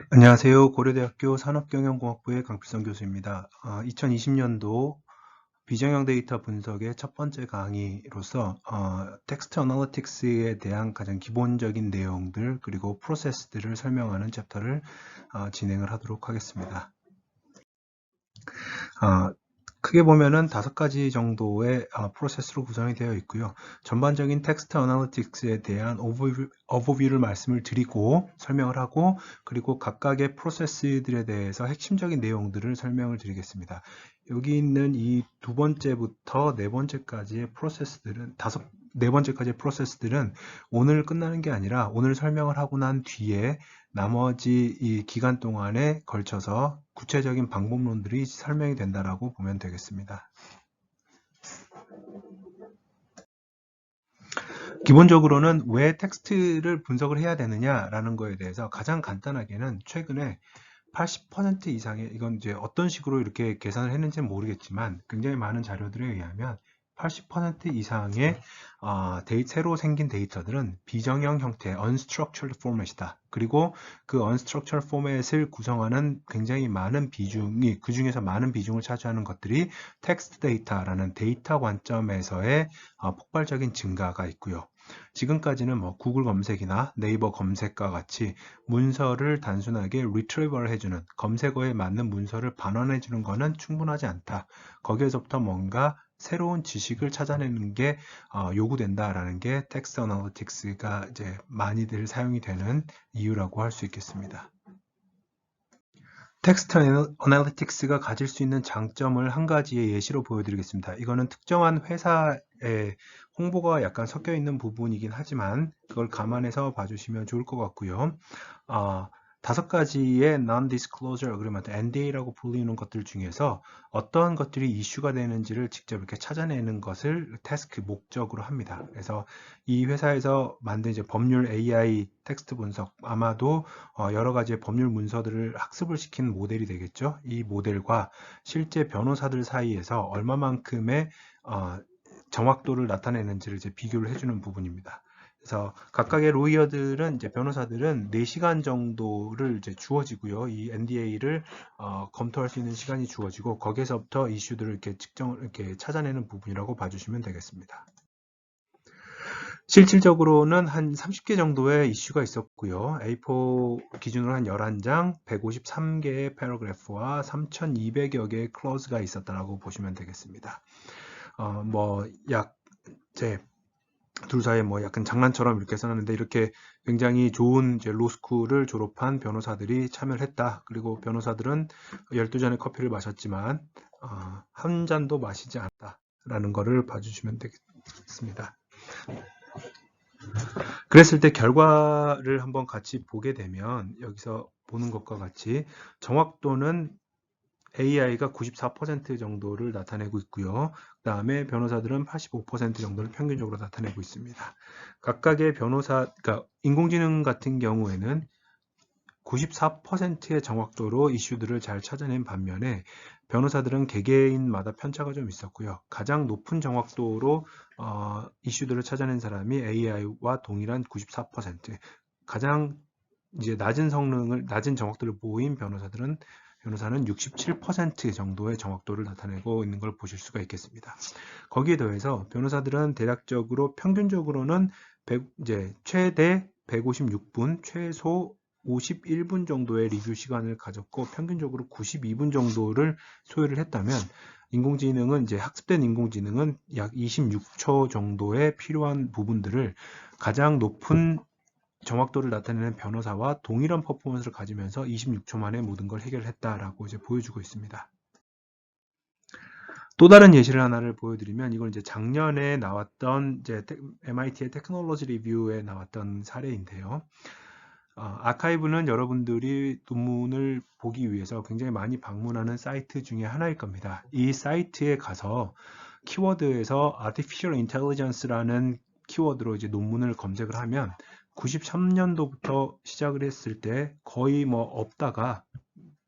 안녕하세요. 고려대학교 산업경영공학부의 강필성 교수입니다. 2020년도 비정형 데이터 분석의 첫 번째 강의로서 텍스트 어널리틱스에 대한 가장 기본적인 내용들 그리고 프로세스들을 설명하는 챕터를 진행을 하도록 하겠습니다. 크게 보면은 5가지 정도의 프로세스로 구성이 되어 있고요. 전반적인 텍스트 어널리틱스에 대한 오버뷰를 말씀을 드리고 설명을 하고, 그리고 각각의 프로세스들에 대해서 핵심적인 내용들을 설명을 드리겠습니다. 여기 있는 이 두 번째부터 네 번째까지의 프로세스들은 네 번째까지의 프로세스들은 오늘 끝나는 게 아니라 오늘 설명을 하고 난 뒤에 나머지 이 기간 동안에 걸쳐서 구체적인 방법론들이 설명이 된다라고 보면 되겠습니다. 기본적으로는 왜 텍스트를 분석을 해야 되느냐라는 거에 대해서 가장 간단하게는 최근에 80% 이상의, 이건 이제 어떤 식으로 이렇게 계산을 했는지는 모르겠지만 굉장히 많은 자료들에 의하면 80% 이상의 새로 생긴 데이터들은 비정형 형태, unstructured format이다. 그리고 그 unstructured format을 구성하는 굉장히 많은 비중이, 그 중에서 많은 비중을 차지하는 것들이 텍스트 데이터라는 데이터 관점에서의 폭발적인 증가가 있고요. 지금까지는 뭐 구글 검색이나 네이버 검색과 같이 문서를 단순하게 retrieve를 해주는, 검색어에 맞는 문서를 반환해주는 것은 충분하지 않다. 거기에서부터 뭔가 새로운 지식을 찾아내는 게 요구된다라는 게 텍스트 어널리틱스가 이제 많이들 사용이 되는 이유라고 할 수 있겠습니다. 텍스트 어널리틱스가 가질 수 있는 장점을 한 가지의 예시로 보여드리겠습니다. 이거는 특정한 회사의 홍보가 약간 섞여 있는 부분이긴 하지만 그걸 감안해서 봐주시면 좋을 것 같고요. 5가지의 Non-Disclosure Agreement, NDA라고 불리는 것들 중에서 어떠한 것들이 이슈가 되는지를 직접 이렇게 찾아내는 것을 태스크 목적으로 합니다. 그래서 이 회사에서 만든 이제 법률 AI 텍스트 분석, 아마도 여러 가지의 법률 문서들을 학습을 시킨 모델이 되겠죠. 이 모델과 실제 변호사들 사이에서 얼마만큼의 정확도를 나타내는지를 이제 비교를 해주는 부분입니다. 그래서 각각의 로이어들은, 이제 변호사들은 4시간 정도를 이제 주어지고요. 이 NDA를 검토할 수 있는 시간이 주어지고, 거기에서부터 이슈들을 이렇게 찾아내는 부분이라고 봐주시면 되겠습니다. 실질적으로는 한 30개 정도의 이슈가 있었고요. A4 기준으로 한 11장, 153개의 패러그래프와 3,200여 개의 클로즈가 있었다고 보시면 되겠습니다. 제 둘 사이에 뭐 약간 장난처럼 이렇게 써놨는데, 이렇게 굉장히 좋은 이제 로스쿨을 졸업한 변호사들이 참여를 했다. 그리고 변호사들은 12잔의 커피를 마셨지만 한 잔도 마시지 않았다라는 거를 봐주시면 되겠습니다. 그랬을 때 결과를 한번 같이 보게 되면, 여기서 보는 것과 같이 정확도는 AI가 94% 정도를 나타내고 있고요. 그 다음에 변호사들은 85% 정도를 평균적으로 나타내고 있습니다. 각각의 그러니까 인공지능 같은 경우에는 94%의 정확도로 이슈들을 잘 찾아낸 반면에 변호사들은 개개인마다 편차가 좀 있었고요. 가장 높은 정확도로 이슈들을 찾아낸 사람이 AI와 동일한 94%, 가장 이제 낮은 정확도를 보인 변호사는 67% 정도의 정확도를 나타내고 있는 걸 보실 수가 있겠습니다. 거기에 더해서 변호사들은 대략적으로 평균적으로는 이제 최대 156분, 최소 51분 정도의 리뷰 시간을 가졌고, 평균적으로 92분 정도를 소요를 했다면, 이제 학습된 인공지능은 약 26초 정도의 필요한 부분들을 가장 높은 정확도를 나타내는 변호사와 동일한 퍼포먼스를 가지면서 26초 만에 모든 걸 해결했다라고 이제 보여주고 있습니다. 또 다른 예시를 하나를 보여드리면, 이걸 이제 작년에 나왔던 이제 MIT의 테크놀로지 리뷰에 나왔던 사례인데요. 아카이브는 여러분들이 논문을 보기 위해서 굉장히 많이 방문하는 사이트 중에 하나일 겁니다. 이 사이트에 가서 키워드에서 Artificial Intelligence라는 키워드로 이제 논문을 검색을 하면 93년도부터 시작을 했을 때 거의 뭐 없다가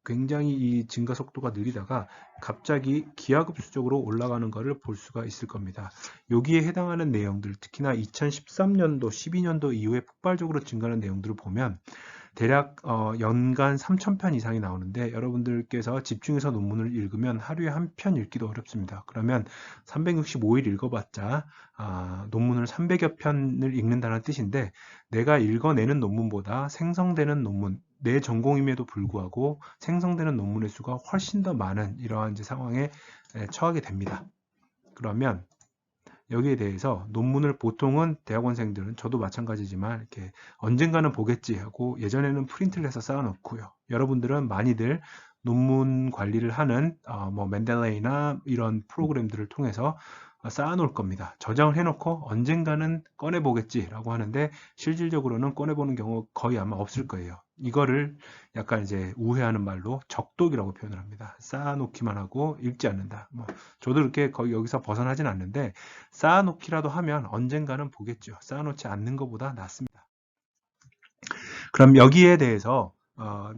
굉장히 이 증가 속도가 느리다가 갑자기 기하급수적으로 올라가는 것을 볼 수가 있을 겁니다. 여기에 해당하는 내용들, 특히나 2013년도, 12년도 이후에 폭발적으로 증가하는 내용들을 보면 대략 연간 3,000편 이상이 나오는데 여러분들께서 집중해서 논문을 읽으면 하루에 한 편 읽기도 어렵습니다. 그러면 365일 읽어봤자 논문을 300여 편을 읽는다는 뜻인데 내가 읽어내는 논문보다 생성되는 논문, 내 전공임에도 불구하고 생성되는 논문의 수가 훨씬 더 많은 이러한 이제 상황에 처하게 됩니다. 그러면 여기에 대해서 논문을 보통은 대학원생들은 저도 마찬가지지만 이렇게 언젠가는 보겠지 하고 예전에는 프린트를 해서 쌓아놓고요. 여러분들은 많이들 논문 관리를 하는 뭐 맨델레이나 이런 프로그램들을 통해서 쌓아놓을 겁니다. 저장을 해놓고 언젠가는 꺼내보겠지라고 하는데 실질적으로는 꺼내보는 경우 거의 아마 없을 거예요. 이거를 약간 이제 우회하는 말로 적독이라고 표현을 합니다. 쌓아놓기만 하고 읽지 않는다. 뭐 저도 이렇게 거의 여기서 벗어나진 않는데 쌓아놓기라도 하면 언젠가는 보겠죠. 쌓아놓지 않는 것보다 낫습니다. 그럼 여기에 대해서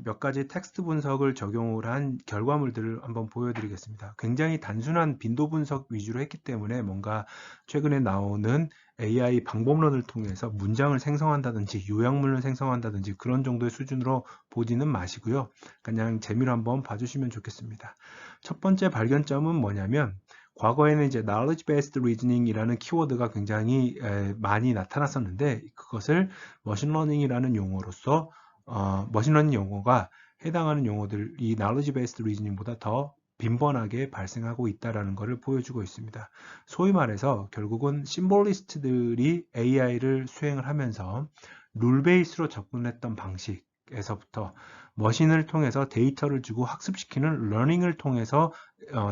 몇 가지 텍스트 분석을 적용을 한 결과물들을 한번 보여드리겠습니다. 굉장히 단순한 빈도 분석 위주로 했기 때문에 뭔가 최근에 나오는 AI 방법론을 통해서 문장을 생성한다든지 요약문을 생성한다든지 그런 정도의 수준으로 보지는 마시고요. 그냥 재미로 한번 봐주시면 좋겠습니다. 첫 번째 발견점은 뭐냐면 과거에는 이제 knowledge based reasoning이라는 키워드가 굉장히 많이 나타났었는데 그것을 머신러닝이라는 용어로서 머신러닝 용어가 해당하는 용어들 이 knowledge based reasoning보다 더 빈번하게 발생하고 있다는 것을 보여주고 있습니다. 소위 말해서 결국은 심볼리스트들이 AI를 수행을 하면서 룰 베이스로 접근했던 방식에서부터 머신을 통해서 데이터를 주고 학습시키는 러닝을 통해서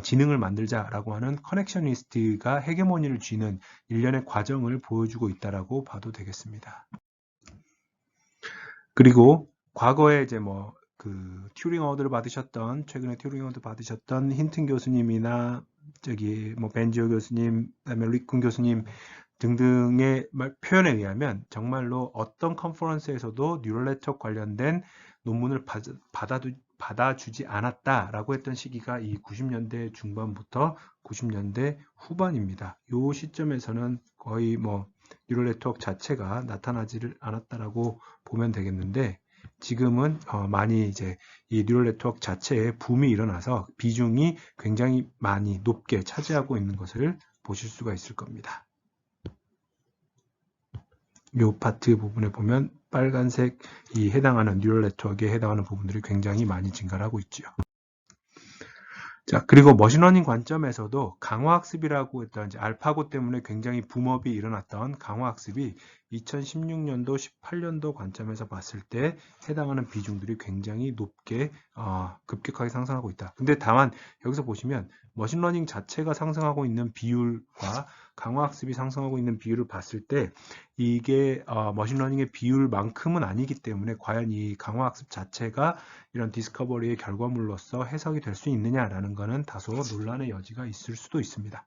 지능을 만들자라고 하는 커넥셔니스트가 헤게모니를 쥐는 일련의 과정을 보여주고 있다라고 봐도 되겠습니다. 그리고 과거에 이제 뭐 그 튜링 어워드를 받으셨던 최근에 튜링 어워드 받으셨던 힌튼 교수님이나 저기 뭐 벤지오 교수님, 그다음에 리쿤 교수님 등등의 표현에 의하면 정말로 어떤 컨퍼런스에서도 뉴럴 네트워크 관련된 논문을 받아주지 않았다라고 했던 시기가 이 90년대 중반부터 90년대 후반입니다. 이 시점에서는 거의 뭐 뉴럴 네트워크 자체가 나타나지를 않았다라고 보면 되겠는데 지금은 많이 이제 이 뉴럴 네트워크 자체에 붐이 일어나서 비중이 굉장히 많이 높게 차지하고 있는 것을 보실 수가 있을 겁니다. 이 파트 부분에 보면 빨간색이 해당하는 뉴럴 네트워크에 해당하는 부분들이 굉장히 많이 증가를 하고 있죠. 자, 그리고 머신러닝 관점에서도 강화학습이라고 했던 이제 알파고 때문에 굉장히 붐업이 일어났던 강화학습이 2016년도, 18년도 관점에서 봤을 때 해당하는 비중들이 굉장히 높게 급격하게 상승하고 있다. 근데 다만 여기서 보시면 머신러닝 자체가 상승하고 있는 비율과 강화학습이 상승하고 있는 비율을 봤을 때 이게 머신러닝의 비율만큼은 아니기 때문에 과연 이 강화학습 자체가 이런 디스커버리의 결과물로서 해석이 될 수 있느냐라는 것은 다소 논란의 여지가 있을 수도 있습니다.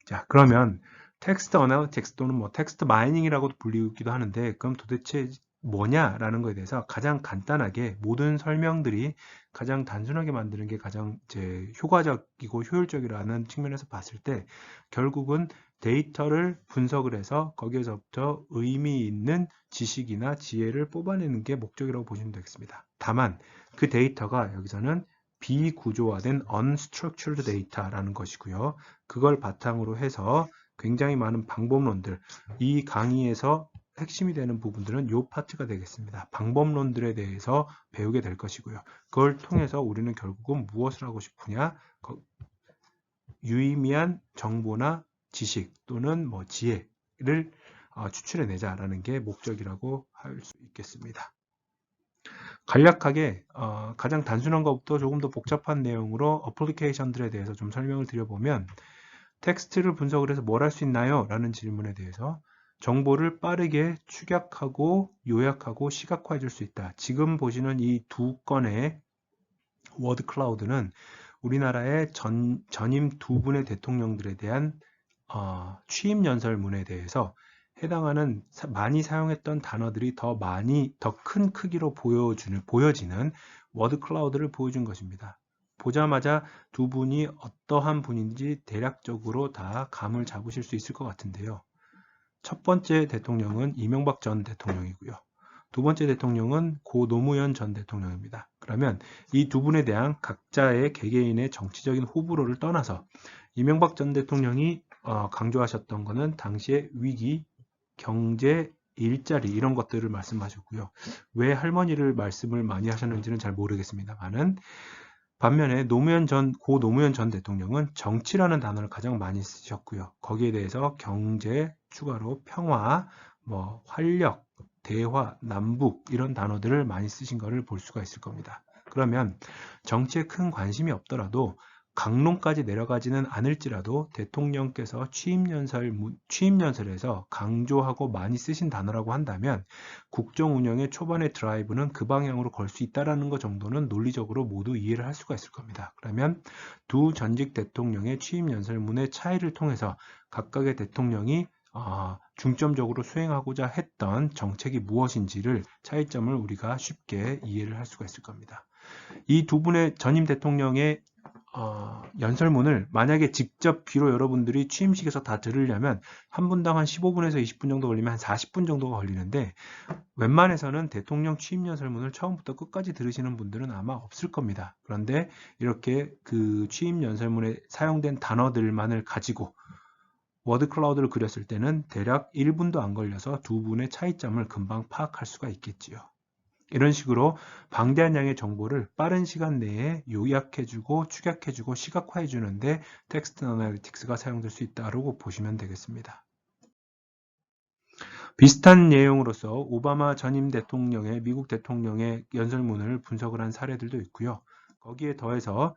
자, 그러면 텍스트 어나리틱스 또는 뭐 텍스트 마이닝이라고도 불리기도 하는데 그럼 도대체 뭐냐라는 것에 대해서 가장 간단하게 모든 설명들이 가장 단순하게 만드는 게 가장 이제 효과적이고 효율적이라는 측면에서 봤을 때 결국은 데이터를 분석을 해서 거기에서부터 의미 있는 지식이나 지혜를 뽑아내는 게 목적이라고 보시면 되겠습니다. 다만 그 데이터가 여기서는 비구조화된 unstructured data라는 것이고요. 그걸 바탕으로 해서 굉장히 많은 방법론들, 이 강의에서 핵심이 되는 부분들은 이 파트가 되겠습니다. 방법론들에 대해서 배우게 될 것이고요. 그걸 통해서 우리는 결국은 무엇을 하고 싶으냐? 유의미한 정보나 지식 또는 뭐 지혜를 추출해내자라는 게 목적이라고 할 수 있겠습니다. 간략하게 가장 단순한 것부터 조금 더 복잡한 내용으로 어플리케이션들에 대해서 좀 설명을 드려보면 텍스트를 분석을 해서 뭘 할 수 있나요? 라는 질문에 대해서 정보를 빠르게 축약하고 요약하고 시각화해 줄 수 있다. 지금 보시는 이 두 건의 워드 클라우드는 우리나라의 전임 두 분의 대통령들에 대한 취임 연설문에 대해서 해당하는 많이 사용했던 단어들이 더 큰 크기로 보여지는 워드 클라우드를 보여준 것입니다. 보자마자 두 분이 어떠한 분인지 대략적으로 다 감을 잡으실 수 있을 것 같은데요. 첫 번째 대통령은 이명박 전 대통령이고요. 두 번째 대통령은 고 노무현 전 대통령입니다. 그러면 이 두 분에 대한 각자의 개개인의 정치적인 호불호를 떠나서 이명박 전 대통령이 강조하셨던 것은 당시의 위기, 경제, 일자리 이런 것들을 말씀하셨고요. 왜 할머니를 말씀을 많이 하셨는지는 잘 모르겠습니다만은 반면에 고 노무현 전 대통령은 정치라는 단어를 가장 많이 쓰셨고요. 거기에 대해서 경제, 추가로 평화, 활력, 대화, 남북 이런 단어들을 많이 쓰신 것을 볼 수가 있을 겁니다. 그러면 정치에 큰 관심이 없더라도 강론까지 내려가지는 않을지라도 대통령께서 취임연설에서 강조하고 많이 쓰신 단어라고 한다면 국정 운영의 초반의 드라이브는 그 방향으로 걸 수 있다는 것 정도는 논리적으로 모두 이해를 할 수가 있을 겁니다. 그러면 두 전직 대통령의 취임연설문의 차이를 통해서 각각의 대통령이 중점적으로 수행하고자 했던 정책이 무엇인지를 차이점을 우리가 쉽게 이해를 할 수가 있을 겁니다. 이 두 분의 전임 대통령의 연설문을 만약에 직접 귀로 여러분들이 취임식에서 다 들으려면 한 분당 한 15분에서 20분 정도 걸리면 한 40분 정도가 걸리는데 웬만해서는 대통령 취임 연설문을 처음부터 끝까지 들으시는 분들은 아마 없을 겁니다. 그런데 이렇게 그 취임 연설문에 사용된 단어들만을 가지고 워드 클라우드를 그렸을 때는 대략 1분도 안 걸려서 두 분의 차이점을 금방 파악할 수가 있겠지요. 이런 식으로 방대한 양의 정보를 빠른 시간 내에 요약해주고 축약해주고 시각화해주는데 텍스트 어널리틱스가 사용될 수 있다고 보시면 되겠습니다. 비슷한 내용으로서 오바마 전임 대통령의 미국 대통령의 연설문을 분석을 한 사례들도 있고요. 거기에 더해서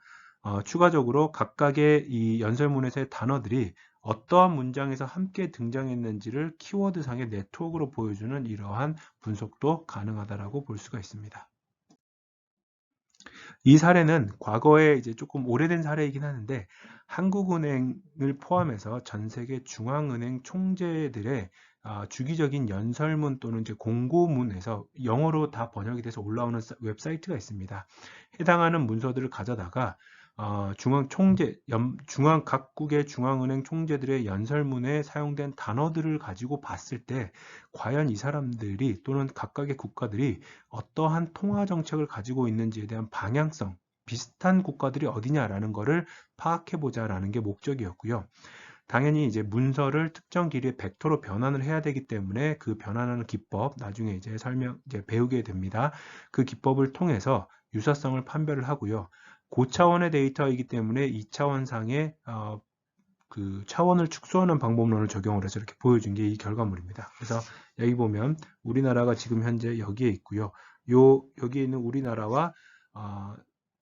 추가적으로 각각의 이 연설문에서의 단어들이 어떠한 문장에서 함께 등장했는지를 키워드상의 네트워크로 보여주는 이러한 분석도 가능하다고 볼 수가 있습니다. 이 사례는 과거에 이제 조금 오래된 사례이긴 하는데 한국은행을 포함해서 전 세계 중앙은행 총재들의 주기적인 연설문 또는 이제 공고문에서 영어로 다 번역이 돼서 올라오는 웹사이트가 있습니다. 해당하는 문서들을 가져다가 각국의 중앙은행 총재들의 연설문에 사용된 단어들을 가지고 봤을 때 과연 이 사람들이 또는 각각의 국가들이 어떠한 통화 정책을 가지고 있는지에 대한 방향성, 비슷한 국가들이 어디냐라는 것을 파악해보자라는 게 목적이었고요. 당연히 이제 문서를 특정 길이의 벡터로 변환을 해야 되기 때문에 그 변환하는 기법 나중에 이제 배우게 됩니다. 그 기법을 통해서 유사성을 판별을 하고요. 고차원의 데이터이기 때문에 2차원상의 그 차원을 축소하는 방법론을 적용을 해서 이렇게 보여준 게 이 결과물입니다. 그래서 여기 보면 우리나라가 지금 현재 여기에 있고요. 여기에 있는 우리나라와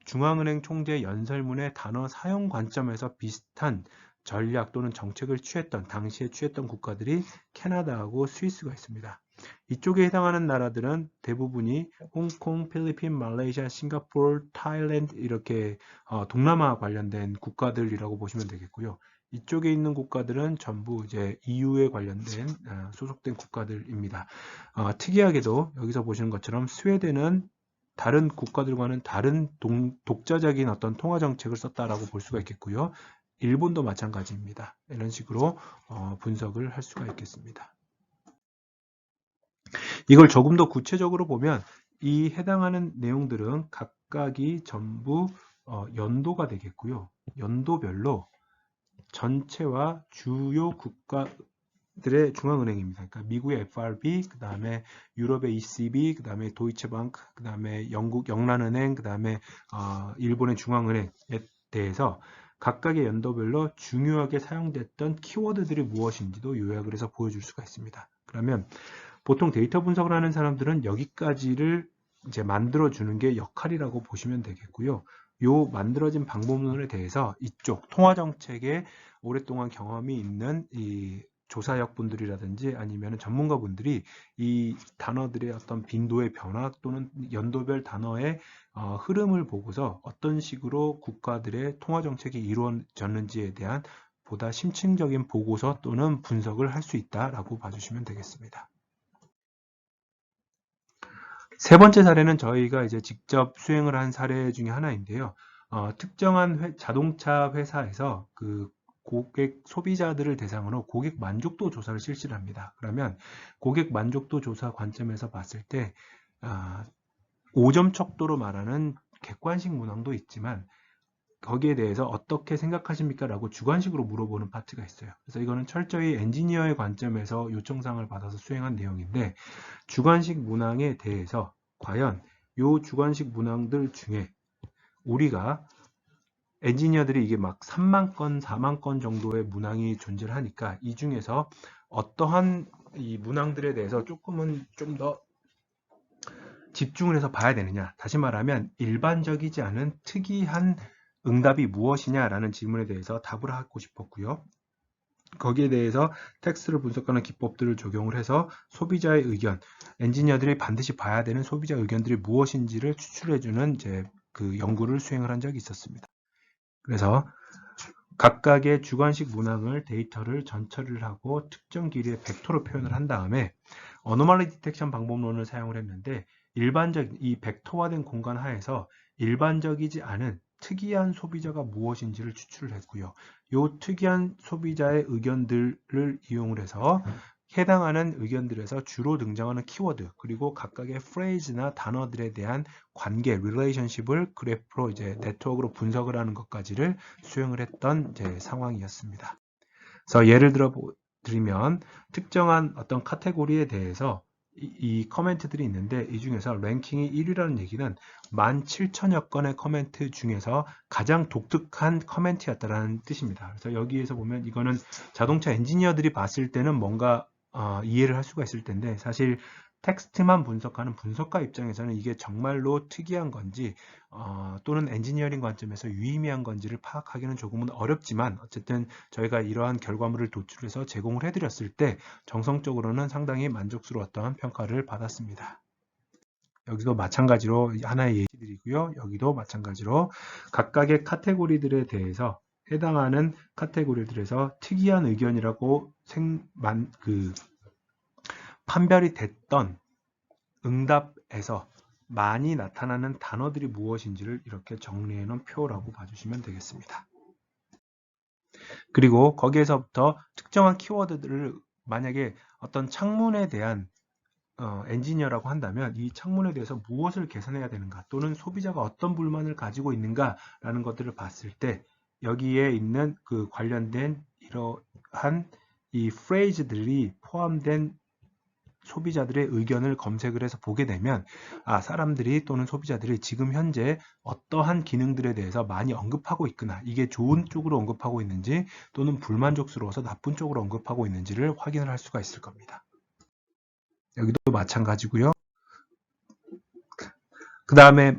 중앙은행 총재 연설문의 단어 사용 관점에서 비슷한 전략 또는 정책을 당시에 취했던 국가들이 캐나다하고 스위스가 있습니다. 이쪽에 해당하는 나라들은 대부분이 홍콩, 필리핀, 말레이시아, 싱가포르, 타일랜드 이렇게 동남아 관련된 국가들이라고 보시면 되겠고요. 이쪽에 있는 국가들은 전부 이제 EU에 관련된 소속된 국가들입니다. 특이하게도 여기서 보시는 것처럼 스웨덴은 다른 국가들과는 다른 독자적인 어떤 통화 정책을 썼다라고 볼 수가 있겠고요. 일본도 마찬가지입니다. 이런 식으로 분석을 할 수가 있겠습니다. 이걸 조금 더 구체적으로 보면 이 해당하는 내용들은 각각이 전부 연도가 되겠고요. 연도별로 전체와 주요 국가들의 중앙은행입니다. 그러니까 미국의 FRB, 그 다음에 유럽의 ECB, 그 다음에 도이체방크, 그 다음에 영국 영란은행, 그 다음에 일본의 중앙은행에 대해서 각각의 연도별로 중요하게 사용됐던 키워드들이 무엇인지도 요약을 해서 보여줄 수가 있습니다. 그러면 보통 데이터 분석을 하는 사람들은 여기까지를 이제 만들어주는 게 역할이라고 보시면 되겠고요. 요 만들어진 방법론에 대해서 이쪽 통화정책에 오랫동안 경험이 있는 이 조사역 분들이라든지 아니면 전문가분들이 이 단어들의 어떤 빈도의 변화 또는 연도별 단어의 흐름을 보고서 어떤 식으로 국가들의 통화정책이 이루어졌는지에 대한 보다 심층적인 보고서 또는 분석을 할 수 있다라고 봐주시면 되겠습니다. 세 번째 사례는 저희가 이제 직접 수행을 한 사례 중에 하나인데요. 특정한 자동차 회사에서 그 고객 소비자들을 대상으로 고객 만족도 조사를 실시를 합니다. 그러면 고객 만족도 조사 관점에서 봤을 때 5점 척도로 말하는 객관식 문항도 있지만 거기에 대해서 어떻게 생각하십니까? 라고 주관식으로 물어보는 파트가 있어요. 그래서 이거는 철저히 엔지니어의 관점에서 요청사항을 받아서 수행한 내용인데 주관식 문항에 대해서 과연 이 주관식 문항들 중에 우리가 엔지니어들이 이게 막 3만 건, 4만 건 정도의 문항이 존재를 하니까 이 중에서 어떠한 이 문항들에 대해서 조금은 좀 더 집중을 해서 봐야 되느냐. 다시 말하면 일반적이지 않은 특이한 응답이 무엇이냐라는 질문에 대해서 답을 하고 싶었고요. 거기에 대해서 텍스트를 분석하는 기법들을 적용을 해서 소비자의 의견, 엔지니어들이 반드시 봐야 되는 소비자 의견들이 무엇인지를 추출해주는 이제 그 연구를 수행을 한 적이 있었습니다. 그래서 각각의 주관식 문항을 데이터를 전처리를 하고 특정 길이의 벡터로 표현을 한 다음에 어노멀리 디텍션 방법론을 사용을 했는데 일반적 이 벡터화된 공간 하에서 일반적이지 않은 특이한 소비자가 무엇인지를 추출을 했고요. 이 특이한 소비자의 의견들을 이용을 해서 해당하는 의견들에서 주로 등장하는 키워드 그리고 각각의 프레이즈나 단어들에 대한 관계, 릴레이션십을 그래프로 이제 네트워크로 분석을 하는 것까지를 수행을 했던 이제 상황이었습니다. 그래서 예를 들어 드리면 특정한 어떤 카테고리에 대해서 이 커멘트들이 있는데 이 중에서 랭킹이 1위라는 얘기는 17,000여 건의 커멘트 중에서 가장 독특한 커멘트였다는 뜻입니다. 그래서 여기에서 보면 이거는 자동차 엔지니어들이 봤을 때는 뭔가 이해를 할 수가 있을 텐데 사실 텍스트만 분석하는 분석가 입장에서는 이게 정말로 특이한 건지 또는 엔지니어링 관점에서 유의미한 건지를 파악하기는 조금은 어렵지만 어쨌든 저희가 이러한 결과물을 도출해서 제공을 해드렸을 때 정성적으로는 상당히 만족스러웠던 평가를 받았습니다. 여기도 마찬가지로 하나의 예시들이고요. 여기도 마찬가지로 각각의 카테고리들에 대해서 해당하는 카테고리들에서 특이한 의견이라고 판별이 됐던 응답에서 많이 나타나는 단어들이 무엇인지를 이렇게 정리해 놓은 표라고 봐주시면 되겠습니다. 그리고 거기에서부터 특정한 키워드들을 만약에 어떤 창문에 대한 엔지니어라고 한다면 이 창문에 대해서 무엇을 개선해야 되는가 또는 소비자가 어떤 불만을 가지고 있는가라는 것들을 봤을 때 여기에 있는 그 관련된 이러한 이 프레이즈들이 포함된 소비자들의 의견을 검색을 해서 보게 되면 사람들이 또는 소비자들이 지금 현재 어떠한 기능들에 대해서 많이 언급하고 있구나. 이게 좋은 쪽으로 언급하고 있는지 또는 불만족스러워서 나쁜 쪽으로 언급하고 있는지를 확인을 할 수가 있을 겁니다. 여기도 마찬가지고요. 그 다음에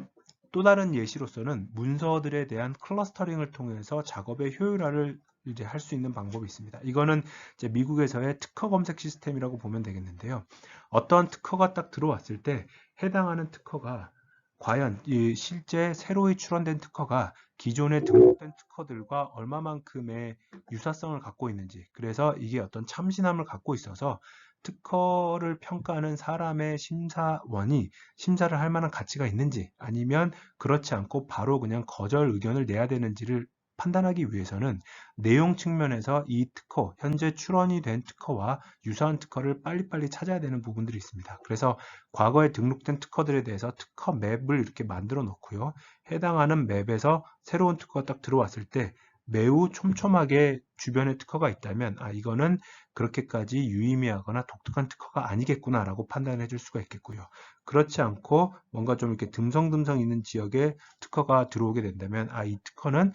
또 다른 예시로서는 문서들에 대한 클러스터링을 통해서 작업의 효율화를 이제 할 수 있는 방법이 있습니다. 이거는 이제 미국에서의 특허 검색 시스템이라고 보면 되겠는데요. 어떤 특허가 딱 들어왔을 때 해당하는 특허가 과연 이 실제 새로이 출원된 특허가 기존에 등록된 특허들과 얼마만큼의 유사성을 갖고 있는지, 그래서 이게 어떤 참신함을 갖고 있어서 특허를 평가하는 사람의 심사원이 심사를 할 만한 가치가 있는지 아니면 그렇지 않고 바로 그냥 거절 의견을 내야 되는지를 판단하기 위해서는 내용 측면에서 이 특허, 현재 출원이 된 특허와 유사한 특허를 빨리빨리 찾아야 되는 부분들이 있습니다. 그래서 과거에 등록된 특허들에 대해서 특허 맵을 이렇게 만들어 놓고요. 해당하는 맵에서 새로운 특허가 딱 들어왔을 때 매우 촘촘하게 주변에 특허가 있다면 이거는 그렇게까지 유의미하거나 독특한 특허가 아니겠구나 라고 판단해 줄 수가 있겠고요. 그렇지 않고 뭔가 좀 이렇게 듬성듬성 있는 지역에 특허가 들어오게 된다면 이 특허는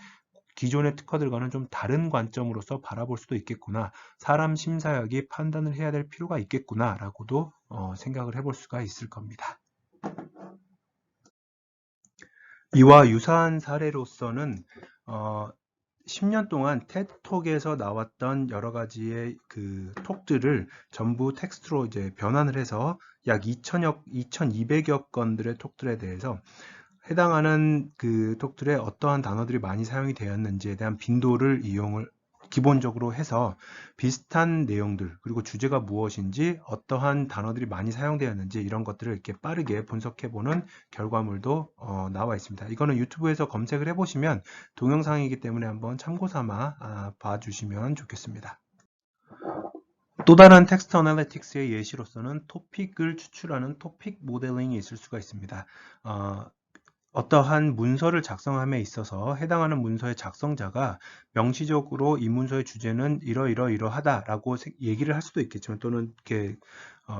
기존의 특허들과는 좀 다른 관점으로서 바라볼 수도 있겠구나. 사람 심사역이 판단을 해야 될 필요가 있겠구나 라고도 생각을 해볼 수가 있을 겁니다. 이와 유사한 사례로서는 10년 동안 테톡에서 나왔던 여러 가지의 그 톡들을 전부 텍스트로 이제 변환을 해서 약 2,200여 건들의 톡들에 대해서 해당하는 그 톡들에 어떠한 단어들이 많이 사용이 되었는지에 대한 빈도를 이용을 기본적으로 해서 비슷한 내용들, 그리고 주제가 무엇인지, 어떠한 단어들이 많이 사용되었는지 이런 것들을 이렇게 빠르게 분석해보는 결과물도 나와 있습니다. 이거는 유튜브에서 검색을 해보시면 동영상이기 때문에 한번 참고 삼아 봐주시면 좋겠습니다. 또 다른 텍스트 어널리틱스의 예시로서는 토픽을 추출하는 토픽 모델링이 있을 수가 있습니다. 어떠한 문서를 작성함에 있어서 해당하는 문서의 작성자가 명시적으로 이 문서의 주제는 이러하다라고 얘기를 할 수도 있겠지만, 또는 이렇게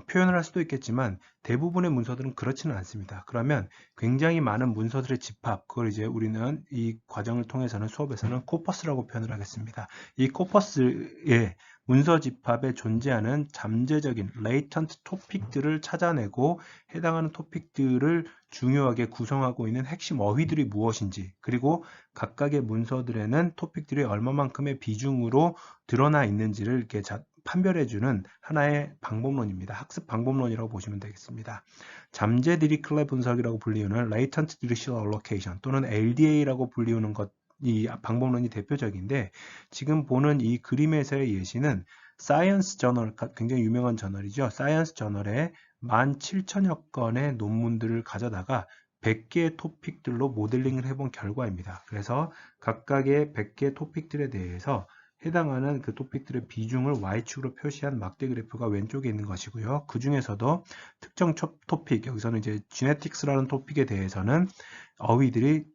표현을 할 수도 있겠지만, 대부분의 문서들은 그렇지는 않습니다. 그러면 굉장히 많은 문서들의 집합, 그걸 이제 우리는 이 과정을 통해서는 수업에서는 코퍼스라고 표현을 하겠습니다. 이 코퍼스의 문서 집합에 존재하는 잠재적인 latent 토픽들을 찾아내고 해당하는 토픽들을 중요하게 구성하고 있는 핵심 어휘들이 무엇인지, 그리고 각각의 문서들에는 토픽들이 얼마만큼의 비중으로 드러나 있는지를 이렇게 판별해주는 하나의 방법론입니다. 학습 방법론이라고 보시면 되겠습니다. 잠재 디리클레 분석이라고 불리우는 latent digital allocation 또는 LDA라고 불리우는 것, 이 방법론이 대표적인데, 지금 보는 이 그림에서의 예시는 사이언스 저널, 굉장히 유명한 저널이죠. 사이언스 저널에 17,000여 건의 논문들을 가져다가 100개의 토픽들로 모델링을 해본 결과입니다. 그래서 각각의 100개 토픽들에 대해서 해당하는 그 토픽들의 비중을 Y축으로 표시한 막대 그래프가 왼쪽에 있는 것이고요. 그 중에서도 특정 토픽, 여기서는 이제 Genetics라는 토픽에 대해서는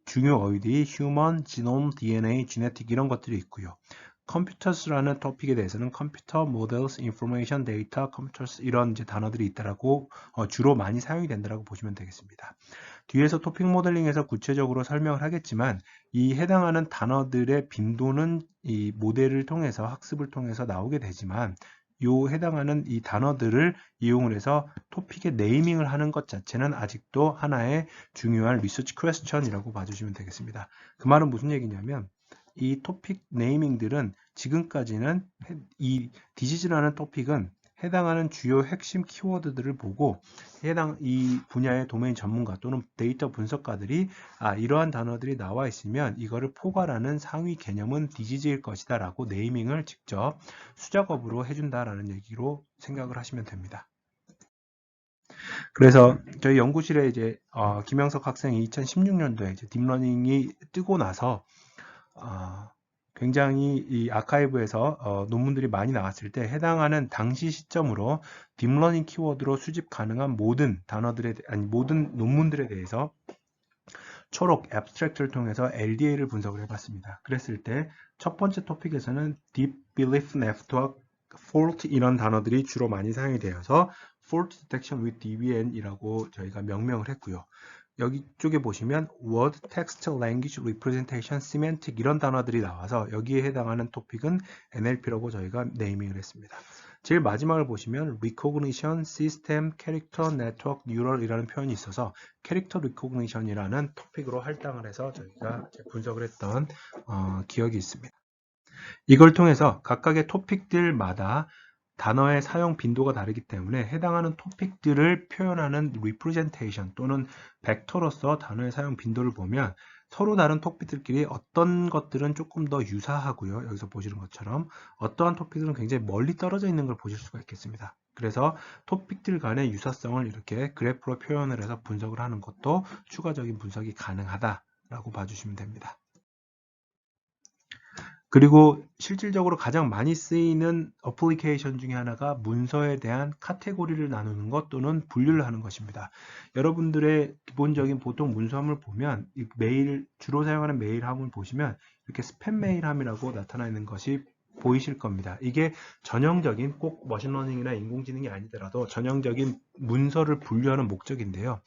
중요 어휘들이 Human, Genome, DNA, Genetic 이런 것들이 있고요. Computers라는 토픽에 대해서는 Computer, Models, Information, Data, Computers 이런 이제 단어들이 있다라고 주로 많이 사용이 된다라고 보시면 되겠습니다. 뒤에서 토픽 모델링에서 구체적으로 설명을 하겠지만, 이 해당하는 단어들의 빈도는 이 모델을 통해서 학습을 통해서 나오게 되지만, 요 해당하는 이 단어들을 이용을 해서 토픽의 네이밍을 하는 것 자체는 아직도 하나의 중요한 리서치 퀘스천이라고 봐주시면 되겠습니다. 그 말은 무슨 얘기냐면, 이 토픽 네이밍들은 지금까지는 이 디지즈라는 토픽은 해당하는 주요 핵심 키워드들을 보고 이 분야의 도메인 전문가 또는 데이터 분석가들이 이러한 단어들이 나와 있으면 이거를 포괄하는 상위 개념은 디지즈일 것이다 라고 네이밍을 직접 수작업으로 해준다라는 얘기로 생각을 하시면 됩니다. 그래서 저희 연구실에 이제 김영석 학생이 2016년도에 이제 딥러닝이 뜨고 나서 굉장히 이 아카이브에서 논문들이 많이 나왔을 때 해당하는 당시 시점으로 딥러닝 키워드로 수집 가능한 모든 모든 논문들에 대해서 초록 abstract를 통해서 LDA를 분석을 해봤습니다. 그랬을 때 첫 번째 토픽에서는 Deep Belief Network, Fault 이런 단어들이 주로 많이 사용이 되어서 Fault Detection with DBN이라고 저희가 명명을 했고요. 여기 쪽에 보시면 Word, Text, Language, Representation, Semantic 이런 단어들이 나와서 여기에 해당하는 토픽은 NLP라고 저희가 네이밍을 했습니다. 제일 마지막을 보시면 Recognition, System, Character, Network, Neural 이라는 표현이 있어서 Character Recognition이라는 토픽으로 할당을 해서 저희가 분석을 했던 기억이 있습니다. 이걸 통해서 각각의 토픽들마다 단어의 사용 빈도가 다르기 때문에 해당하는 토픽들을 표현하는 representation 또는 벡터로서 단어의 사용 빈도를 보면 서로 다른 토픽들끼리 어떤 것들은 조금 더 유사하고요. 여기서 보시는 것처럼 어떠한 토픽들은 굉장히 멀리 떨어져 있는 걸 보실 수가 있겠습니다. 그래서 토픽들 간의 유사성을 이렇게 그래프로 표현을 해서 분석을 하는 것도 추가적인 분석이 가능하다라고 봐주시면 됩니다. 그리고 실질적으로 가장 많이 쓰이는 어플리케이션 중에 하나가 문서에 대한 카테고리를 나누는 것 또는 분류를 하는 것입니다. 여러분들의 기본적인 보통 문서함을 보면 주로 사용하는 메일함을 보시면 이렇게 스팸 메일함이라고 나타나 있는 것이 보이실 겁니다. 이게 전형적인 꼭 머신러닝이나 인공지능이 아니더라도 전형적인 문서를 분류하는 목적인데요.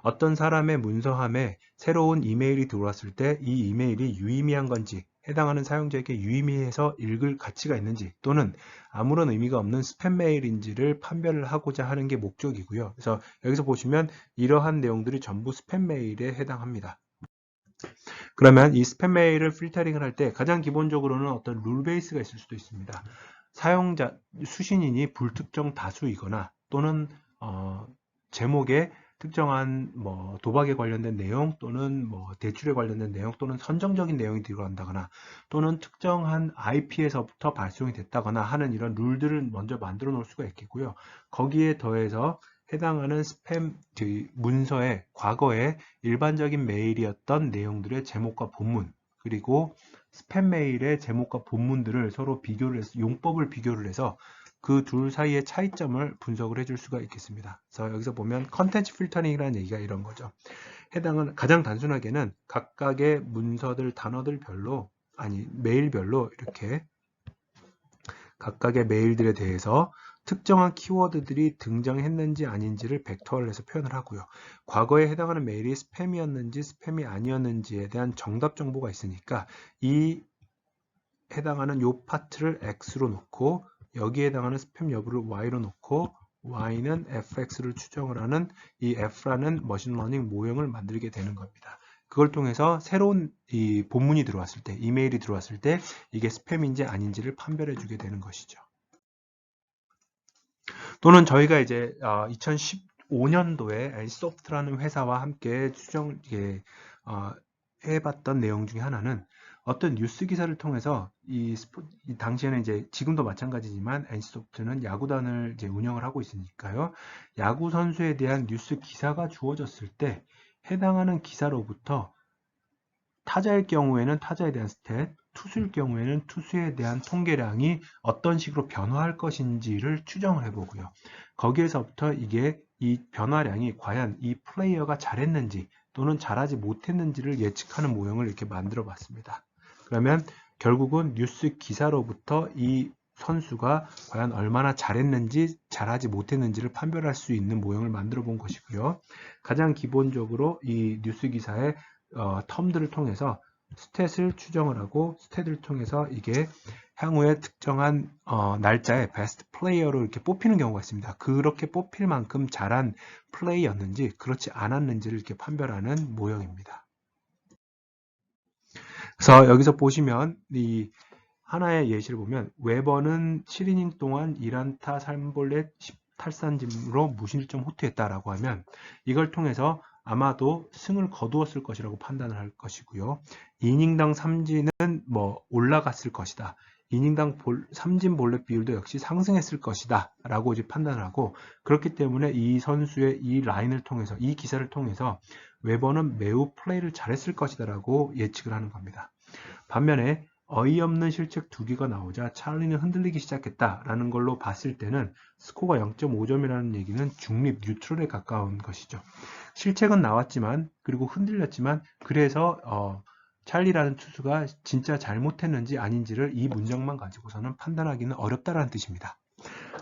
어떤 사람의 문서함에 새로운 이메일이 들어왔을 때 이 이메일이 유의미한 건지 해당하는 사용자에게 유의미해서 읽을 가치가 있는지 또는 아무런 의미가 없는 스팸 메일인지를 판별을 하고자 하는 게 목적이고요. 그래서 여기서 보시면 이러한 내용들이 전부 스팸 메일에 해당합니다. 그러면 이 스팸 메일을 필터링을 할 때 가장 기본적으로는 어떤 룰 베이스가 있을 수도 있습니다. 사용자 수신인이 불특정 다수이거나 또는 제목에 특정한 뭐 도박에 관련된 내용 또는 뭐 대출에 관련된 내용 또는 선정적인 내용이 들어간다거나 또는 특정한 IP에서부터 발송이 됐다거나 하는 이런 룰들을 먼저 만들어 놓을 수가 있겠고요. 거기에 더해서 해당하는 스팸 문서의 과거에 일반적인 메일이었던 내용들의 제목과 본문, 그리고 스팸 메일의 제목과 본문들을 서로 비교를 해서 용법을 비교를 해서 그 둘 사이의 차이점을 분석을 해줄 수가 있겠습니다. 그래서 여기서 보면 컨텐츠 필터링이라는 얘기가 이런 거죠. 해당은 가장 단순하게는 각각의 문서들 단어들 별로 메일별로 이렇게 각각의 메일들에 대해서 특정한 키워드들이 등장했는지 아닌지를 벡터화해서 표현을 하고요. 과거에 해당하는 메일이 스팸이었는지 스팸이 아니었는지에 대한 정답 정보가 있으니까 이 해당하는 요 파트를 X로 놓고 여기에 해당하는 스팸 여부를 Y로 놓고 Y는 FX를 추정을 하는 이 F라는 머신러닝 모형을 만들게 되는 겁니다. 그걸 통해서 새로운 이 본문이 들어왔을 때, 이메일이 들어왔을 때 이게 스팸인지 아닌지를 판별해 주게 되는 것이죠. 또는 저희가 이제 2015년도에 NC소프트라는 회사와 함께 해봤던 내용 중에 하나는 어떤 뉴스 기사를 통해서 이 당시에는 이제 지금도 마찬가지지만 NC소프트는 야구단을 이제 운영을 하고 있으니까요. 야구 선수에 대한 뉴스 기사가 주어졌을 때 해당하는 기사로부터 타자일 경우에는 타자에 대한 스탯, 투수일 경우에는 투수에 대한 통계량이 어떤 식으로 변화할 것인지를 추정을 해보고요. 거기에서부터 이게 이 변화량이 과연 이 플레이어가 잘했는지 또는 잘하지 못했는지를 예측하는 모형을 이렇게 만들어 봤습니다. 그러면 결국은 뉴스 기사로부터 이 선수가 과연 얼마나 잘했는지 잘하지 못했는지를 판별할 수 있는 모형을 만들어 본 것이고요. 가장 기본적으로 이 뉴스 기사의 텀들을 통해서 스탯을 추정을 하고 스탯을 통해서 이게 향후에 특정한 날짜에 베스트 플레이어로 이렇게 뽑히는 경우가 있습니다. 그렇게 뽑힐 만큼 잘한 플레이였는지 그렇지 않았는지를 이렇게 판별하는 모형입니다. 그래서 여기서 보시면 이 하나의 예시를 보면 웨버는 7이닝 동안 1안타 3볼넷 10탈삼진으로 무실점 호투했다라고 하면 이걸 통해서 아마도 승을 거두었을 것이라고 판단을 할 것이고요. 이닝당 삼진은 뭐 올라갔을 것이다. 이닝당 삼진 볼넷 비율도 역시 상승했을 것이다 라고 이제 판단을 하고, 그렇기 때문에 이 선수의 이 라인을 통해서 이 기사를 통해서 웨버는 매우 플레이를 잘했을 것이다 라고 예측을 하는 겁니다. 반면에 어이없는 실책 2개가 나오자 찰리는 흔들리기 시작했다라는 걸로 봤을 때는 스코어가 0.5점이라는 얘기는 중립, 뉴트럴에 가까운 것이죠. 실책은 나왔지만 그리고 흔들렸지만 그래서 찰리라는 투수가 진짜 잘못했는지 아닌지를 이 문장만 가지고서는 판단하기는 어렵다라는 뜻입니다.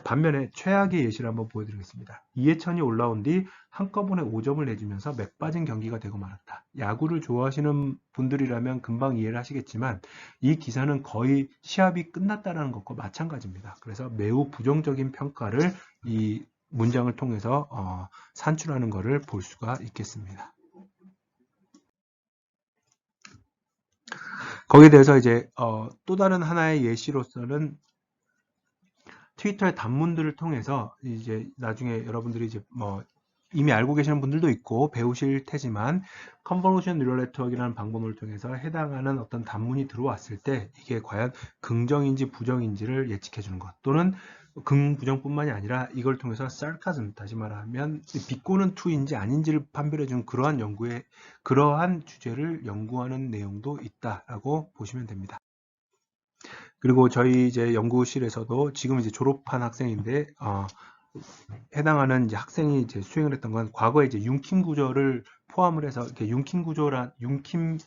반면에 최악의 예시를 한번 보여드리겠습니다. 이해찬이 올라온 뒤 한꺼번에 5점을 내주면서 맥 빠진 경기가 되고 말았다. 야구를 좋아하시는 분들이라면 금방 이해를 하시겠지만 이 기사는 거의 시합이 끝났다는 것과 마찬가지입니다. 그래서 매우 부정적인 평가를 이 문장을 통해서 산출하는 것을 볼 수가 있겠습니다. 거기에 대해서 이제 또 다른 하나의 예시로서는 트위터의 단문들을 통해서 이제 나중에 여러분들이 이제 뭐 이미 알고 계시는 분들도 있고 배우실 테지만 컨볼루션 뉴럴 네트워크라는 방법을 통해서 해당하는 어떤 단문이 들어왔을 때 이게 과연 긍정인지 부정인지를 예측해 주는 것, 또는 긍부정뿐만이 아니라 이걸 통해서 sarcasm, 다시 말하면 비꼬는 투인지 아닌지를 판별해 주는 그러한 주제를 연구하는 내용도 있다라고 보시면 됩니다. 그리고 저희 이제 연구실에서도 지금 이제 졸업한 학생인데 해당하는 이제 학생이 이제 수행을 했던 건 과거에 이제 융킴 구조를 포함을 해서 이렇게 융킴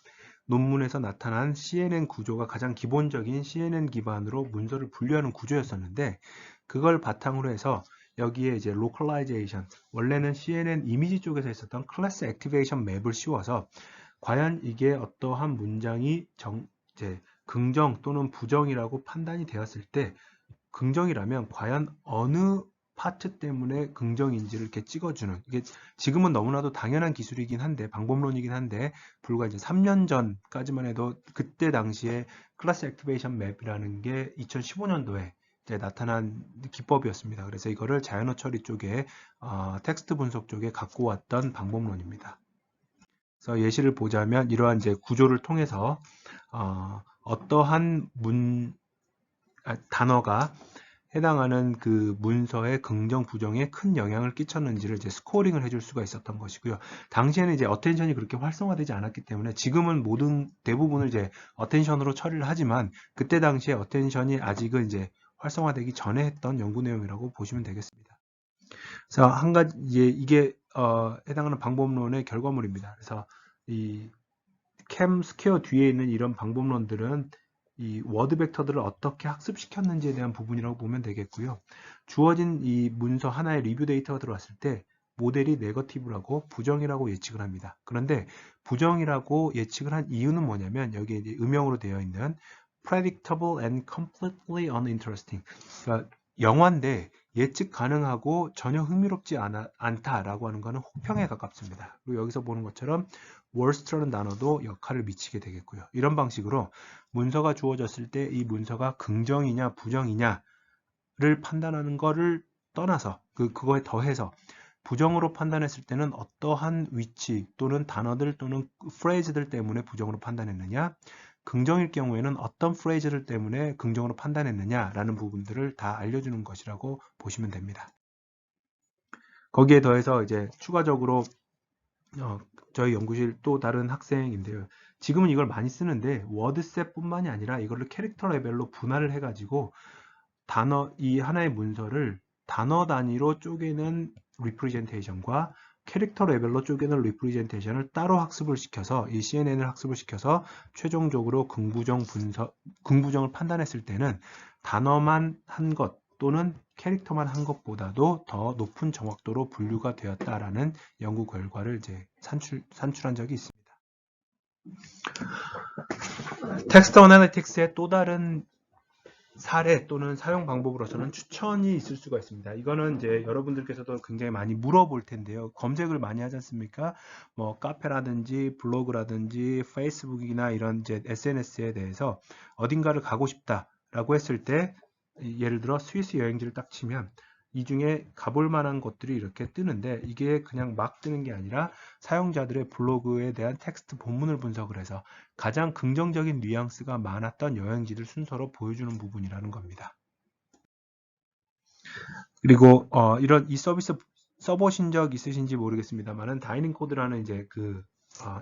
논문에서 나타난 CNN 구조가 가장 기본적인 CNN 기반으로 문서를 분류하는 구조였었는데, 그걸 바탕으로 해서 여기에 이제 로컬라이제이션, 원래는 CNN 이미지 쪽에서 있었던 클래스 액티베이션 맵을 씌워서 과연 이게 어떠한 문장이 이제 긍정 또는 부정이라고 판단이 되었을 때 긍정이라면 과연 어느 파트 때문에 긍정인지를 이렇게 찍어주는, 이게 지금은 너무나도 당연한 기술이긴 한데 방법론이긴 한데 불과 이제 3년 전까지만 해도 그때 당시에 클래스 액티베이션 맵이라는 게 2015년도에 이제 나타난 기법이었습니다. 그래서 이거를 자연어 처리 쪽에 텍스트 분석 쪽에 갖고 왔던 방법론입니다. 그래서 예시를 보자면 이러한 이제 구조를 통해서 어떠한 단어가 해당하는 그 문서의 긍정, 부정에 큰 영향을 끼쳤는지를 이제 스코어링을 해줄 수가 있었던 것이고요. 당시에는 이제 어텐션이 그렇게 활성화되지 않았기 때문에 지금은 대부분을 이제 어텐션으로 처리를 하지만 그때 당시에 어텐션이 아직은 이제 활성화되기 전에 했던 연구 내용이라고 보시면 되겠습니다. 그래서 한 가지 이게 해당하는 방법론의 결과물입니다. 그래서 이 캠 스퀘어 뒤에 있는 이런 방법론들은 이 워드 벡터들을 어떻게 학습시켰는지에 대한 부분이라고 보면 되겠고요. 주어진 이 문서 하나의 리뷰 데이터가 들어왔을 때 모델이 네거티브라고 부정이라고 예측을 합니다. 그런데 부정이라고 예측을 한 이유는 뭐냐면 여기에 이제 음영으로 되어 있는 predictable and completely uninteresting. 그러니까 영화인데 예측 가능하고 전혀 흥미롭지 않다라고 하는 것은 호평에 가깝습니다. 그리고 여기서 보는 것처럼 worst라는 단어도 역할을 미치게 되겠고요. 이런 방식으로 문서가 주어졌을 때 이 문서가 긍정이냐 부정이냐를 판단하는 것을 떠나서 그거에 더해서 부정으로 판단했을 때는 어떠한 위치 또는 단어들 또는 프레이즈들 때문에 부정으로 판단했느냐, 긍정일 경우에는 어떤 프레이즈들 때문에 긍정으로 판단했느냐라는 부분들을 다 알려주는 것이라고 보시면 됩니다. 거기에 더해서 이제 추가적으로 저희 연구실 또 다른 학생인데요. 지금은 이걸 많이 쓰는데 워드셋뿐만이 아니라 이거를 캐릭터 레벨로 분할을 해가지고 이 하나의 문서를 단어 단위로 쪼개는 리프레젠테이션과 캐릭터 레벨로 쪼개는 리프레젠테이션을 따로 학습을 시켜서 이 CNN을 학습을 시켜서 최종적으로 긍부정을 판단했을 때는 단어만 한 것 또는 캐릭터만 한 것보다도 더 높은 정확도로 분류가 되었다라는 연구 결과를 이제 산출한 적이 있습니다. 텍스트 어널리틱스의 또 다른 사례 또는 사용 방법으로서는 추천이 있을 수가 있습니다. 이거는 이제 여러분들께서도 굉장히 많이 물어볼 텐데요. 검색을 많이 하지 않습니까? 뭐 카페라든지 블로그라든지 페이스북이나 이런 이제 SNS에 대해서 어딘가를 가고 싶다라고 했을 때 예를 들어 스위스 여행지를 딱 치면 이 중에 가볼 만한 것들이 이렇게 뜨는데 이게 그냥 막 뜨는 게 아니라 사용자들의 블로그에 대한 텍스트 본문을 분석을 해서 가장 긍정적인 뉘앙스가 많았던 여행지들 순서로 보여주는 부분이라는 겁니다. 그리고 이 서비스 써보신 적 있으신지 모르겠습니다만은 다이닝 코드라는 이제 그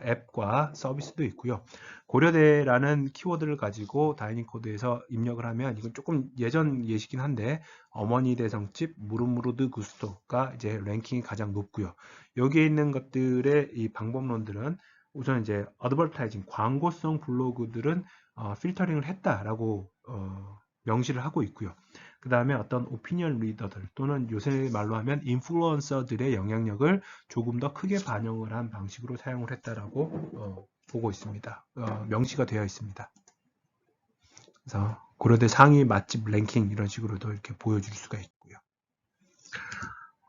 앱과 서비스도 있고요. 고려대라는 키워드를 가지고 다이닝 코드에서 입력을 하면 이건 조금 예전 예시긴 한데 어머니 대성집 무르무르드 구스토가 이제 랭킹이 가장 높고요. 여기에 있는 것들의 이 방법론들은 우선 이제 어드버타이징 광고성 블로그들은 필터링을 했다라고 명시를 하고 있고요. 그 다음에 어떤 오피니언 리더들 또는 요새 말로 하면 인플루언서들의 영향력을 조금 더 크게 반영을 한 방식으로 사용을 했다라고 보고 있습니다. 명시가 되어 있습니다. 그래서 고려대 상위 맛집 랭킹 이런 식으로도 이렇게 보여줄 수가 있고요.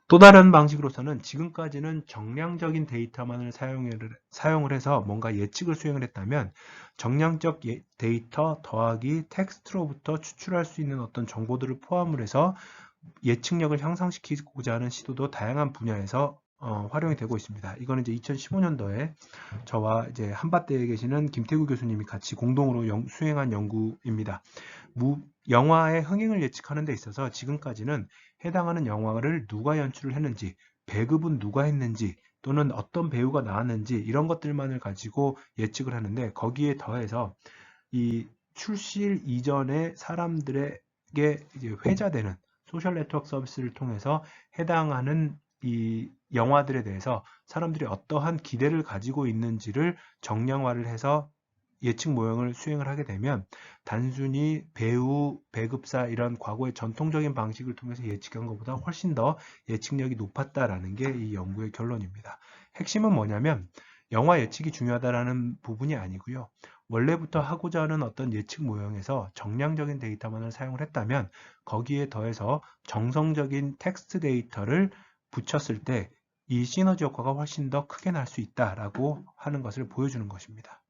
또 다른 방식으로서는 지금까지는 정량적인 데이터만을 사용을 해서 뭔가 예측을 수행을 했다면 정량적 데이터 더하기 텍스트로부터 추출할 수 있는 어떤 정보들을 포함을 해서 예측력을 향상시키고자 하는 시도도 다양한 분야에서 활용이 되고 있습니다. 이거는 이제 2015년도에 저와 이제 한밭대에 계시는 김태구 교수님이 같이 공동으로 수행한 연구입니다. 영화의 흥행을 예측하는 데 있어서 지금까지는 해당하는 영화를 누가 연출을 했는지, 배급은 누가 했는지, 또는 어떤 배우가 나왔는지 이런 것들만을 가지고 예측을 하는데 거기에 더해서 이 출시일 이전에 사람들에게 이제 회자되는 소셜 네트워크 서비스를 통해서 해당하는 이 영화들에 대해서 사람들이 어떠한 기대를 가지고 있는지를 정량화를 해서 예측 모형을 수행을 하게 되면 단순히 배우, 배급사 이런 과거의 전통적인 방식을 통해서 예측한 것보다 훨씬 더 예측력이 높았다라는 게 이 연구의 결론입니다. 핵심은 뭐냐면 영화 예측이 중요하다라는 부분이 아니고요. 원래부터 하고자 하는 어떤 예측 모형에서 정량적인 데이터만을 사용을 했다면 거기에 더해서 정성적인 텍스트 데이터를 붙였을 때 이 시너지 효과가 훨씬 더 크게 날 수 있다라고 하는 것을 보여주는 것입니다.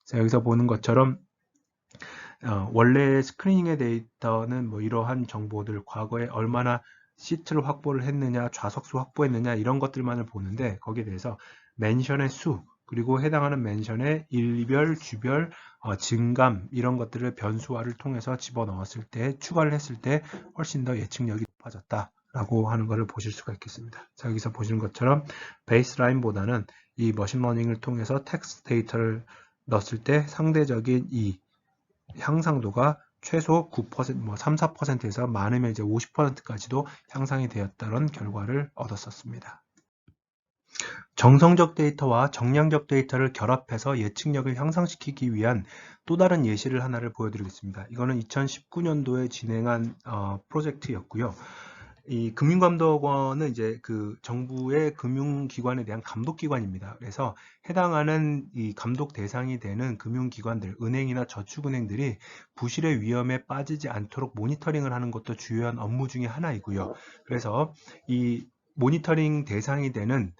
자, 여기서 보는 것처럼 원래 스크리닝의 데이터는 뭐 이러한 정보들, 과거에 얼마나 시트를 확보를 했느냐, 좌석수 확보했느냐 이런 것들만을 보는데 거기에 대해서 멘션의 수, 그리고 해당하는 멘션의 일별, 주별, 증감 이런 것들을 변수화를 통해서 집어넣었을 때, 추가를 했을 때 훨씬 더 예측력이 높아졌다라고 하는 것을 보실 수가 있겠습니다. 자, 여기서 보시는 것처럼 베이스라인보다는 이 머신러닝을 통해서 텍스트 데이터를 넣었을 때 상대적인 이 향상도가 최소 9%, 뭐 3, 4%에서 많으면 이제 50%까지도 향상이 되었다는 결과를 얻었었습니다. 정성적 데이터와 정량적 데이터를 결합해서 예측력을 향상시키기 위한 또 다른 예시를 하나를 보여드리겠습니다. 이거는 2019년도에 진행한 프로젝트였고요. 이 금융감독원은 이제 그 정부의 금융기관에 대한 감독기관입니다. 그래서 해당하는 이 감독 대상이 되는 금융기관들, 은행이나 저축은행들이 부실의 위험에 빠지지 않도록 모니터링을 하는 것도 주요한 업무 중에 하나이고요. 그래서 이 모니터링 대상이 되는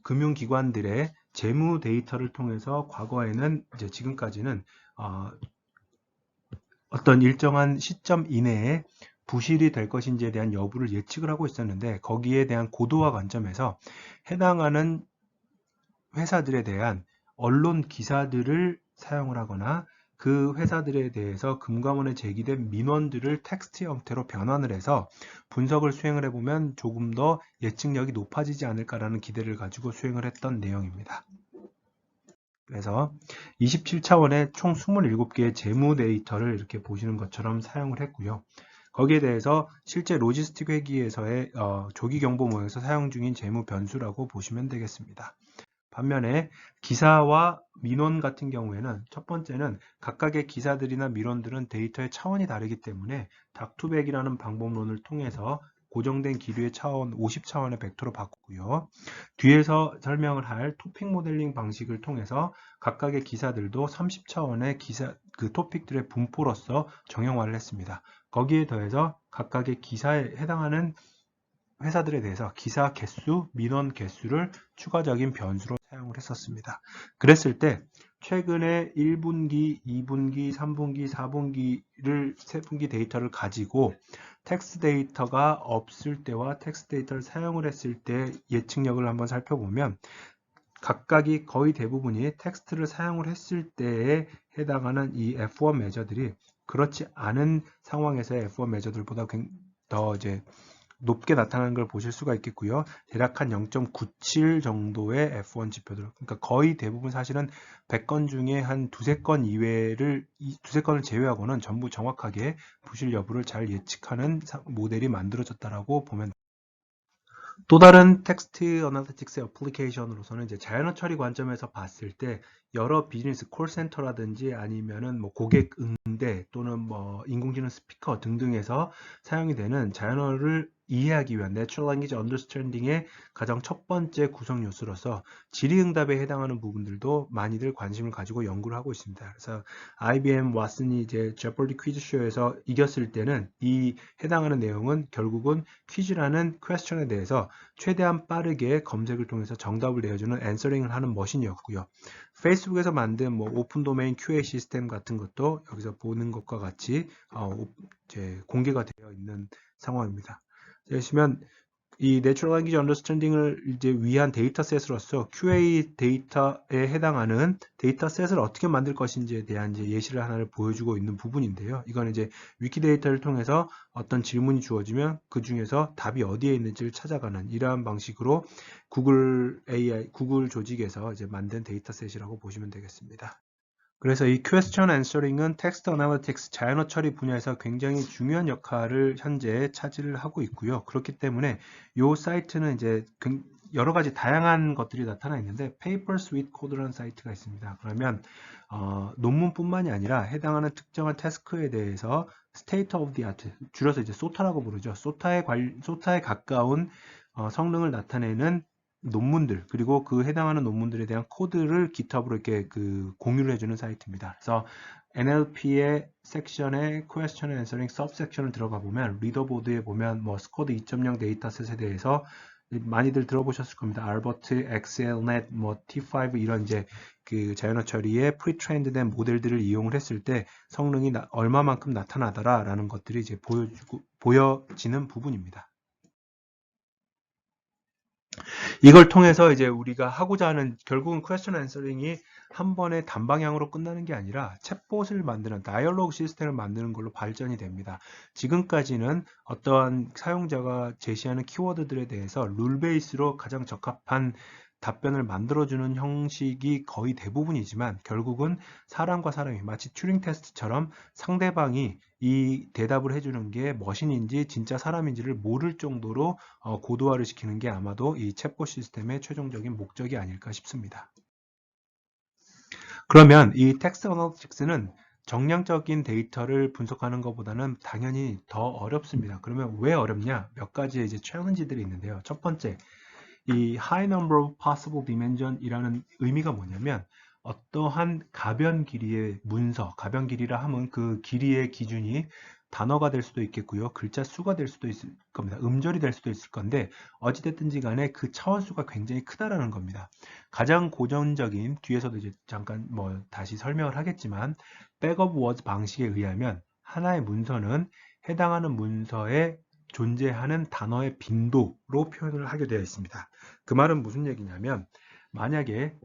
금융기관들의 재무 데이터를 통해서 과거에는 이제 지금까지는 어떤 일정한 시점 이내에 부실이 될 것인지에 대한 여부를 예측을 하고 있었는데 거기에 대한 고도화 관점에서 해당하는 회사들에 대한 언론 기사들을 사용을 하거나 그 회사들에 대해서 금감원에 제기된 민원들을 텍스트 형태로 변환을 해서 분석을 수행을 해보면 조금 더 예측력이 높아지지 않을까라는 기대를 가지고 수행을 했던 내용입니다. 그래서 27차원의 총 27개의 재무 데이터를 이렇게 보시는 것처럼 사용을 했고요. 거기에 대해서 실제 로지스틱 회기에서의 조기 경보 모형에서 사용 중인 재무 변수라고 보시면 되겠습니다. 반면에 기사와 민원 같은 경우에는 첫 번째는 각각의 기사들이나 민원들은 데이터의 차원이 다르기 때문에 닥투백이라는 방법론을 통해서 고정된 기류의 차원 50차원의 벡터로 바꾸고요. 뒤에서 설명을 할 토픽 모델링 방식을 통해서 각각의 기사들도 30차원의 그 토픽들의 분포로서 정형화를 했습니다. 거기에 더해서 각각의 기사에 해당하는 회사들에 대해서 기사 개수, 민원 개수를 추가적인 변수로 사용을 했었습니다. 그랬을 때 최근에 1분기, 2분기, 3분기, 4분기를 3분기 데이터를 가지고 텍스트 데이터가 없을 때와 텍스트 데이터를 사용을 했을 때 예측력을 한번 살펴보면 각각이 거의 대부분이 텍스트를 사용을 했을 때에 해당하는 이 F1 매저들이 그렇지 않은 상황에서의 F1 매저들보다 더 이제 높게 나타나는 걸 보실 수가 있겠고요. 대략 한 0.97 정도의 F1 지표들. 그러니까 거의 대부분 사실은 100건 중에 한 두세 건 이외를, 두세 건을 제외하고는 전부 정확하게 부실 여부를 잘 예측하는 모델이 만들어졌다라고 보면 또 다른 텍스트 어널리틱스 애플리케이션으로서는 이제 자연어 처리 관점에서 봤을 때 여러 비즈니스 콜센터라든지 아니면은 뭐 고객 응대 또는 뭐 인공지능 스피커 등등에서 사용이 되는 자연어를 이해하기 위한 Natural Language Understanding의 가장 첫 번째 구성 요소로서 질의응답에 해당하는 부분들도 많이들 관심을 가지고 연구를 하고 있습니다. 그래서 IBM 왓슨이 이제 제퍼디 퀴즈쇼에서 이겼을 때는 이 해당하는 내용은 결국은 퀴즈라는 퀘스천에 대해서 최대한 빠르게 검색을 통해서 정답을 내어주는 앤서링을 하는 머신이었고요. 페이스북에서 만든 뭐 오픈 도메인 QA 시스템 같은 것도 여기서 보는 것과 같이 이제 공개가 되어 있는 상황입니다. 보시면 이 Natural Language Understanding을 이제 위한 데이터셋으로서 QA 데이터에 해당하는 데이터셋을 어떻게 만들 것인지에 대한 이제 예시를 하나를 보여주고 있는 부분인데요. 이건 이제 위키데이터를 통해서 어떤 질문이 주어지면 그 중에서 답이 어디에 있는지를 찾아가는 이러한 방식으로 구글 AI, 구글 조직에서 이제 만든 데이터셋이라고 보시면 되겠습니다. 그래서 이 Question Answering은 텍스트 어널리틱스, 자연어 처리 분야에서 굉장히 중요한 역할을 현재 차지를 하고 있고요. 그렇기 때문에 이 사이트는 이제 여러 가지 다양한 것들이 나타나 있는데 Papers with Code라는 사이트가 있습니다. 그러면 논문뿐만이 아니라 해당하는 특정한 태스크에 대해서 State of the Art, 줄여서 이제 소타라고 부르죠. 소타에 가까운 성능을 나타내는 논문들 그리고 그 해당하는 논문들에 대한 코드를 GitHub으로 이렇게 공유를 해주는 사이트입니다. 그래서 NLP의 섹션에 Question Answering sub섹션을 들어가 보면 리더보드에 보면 뭐 스코드 2.0 데이터셋에 대해서 많이들 들어보셨을 겁니다. 알버트, 엑셀넷, 뭐 T5 이런 이제 그 자연어 처리에 프리트레인드된 모델들을 이용을 했을 때 성능이 얼마만큼 나타나더라라는 것들이 이제 보여지는 부분입니다. 이걸 통해서 이제 우리가 하고자 하는 결국은 퀘스천 앤서링이 한 번에 단방향으로 끝나는 게 아니라 챗봇을 만드는 다이얼로그 시스템을 만드는 걸로 발전이 됩니다. 지금까지는 어떠한 사용자가 제시하는 키워드들에 대해서 룰 베이스로 가장 적합한 답변을 만들어주는 형식이 거의 대부분이지만 결국은 사람과 사람이 마치 튜링 테스트처럼 상대방이 이 대답을 해주는 게 머신인지 진짜 사람인지를 모를 정도로 고도화를 시키는 게 아마도 이 챗봇 시스템의 최종적인 목적이 아닐까 싶습니다. 그러면 이 텍스트 어널리틱스는 정량적인 데이터를 분석하는 것보다는 당연히 더 어렵습니다. 그러면 왜 어렵냐? 몇 가지의 이제 챌린지들이 있는데요. 첫 번째, 이 high number of possible dimension이라는 의미가 뭐냐면 어떠한 가변 길이의 문서, 가변 길이라 하면 그 길이의 기준이 단어가 될 수도 있겠고요. 글자 수가 될 수도 있을 겁니다. 음절이 될 수도 있을 건데 어찌됐든지 간에 그 차원수가 굉장히 크다라는 겁니다. 가장 고전적인 뒤에서도 이제 잠깐 뭐 다시 설명을 하겠지만 백업 워드 방식에 의하면 하나의 문서는 해당하는 문서의 존재하는 단어의 빈도로 표현을 하게 되어 있습니다. 그 말은 무슨 얘기냐면 만약에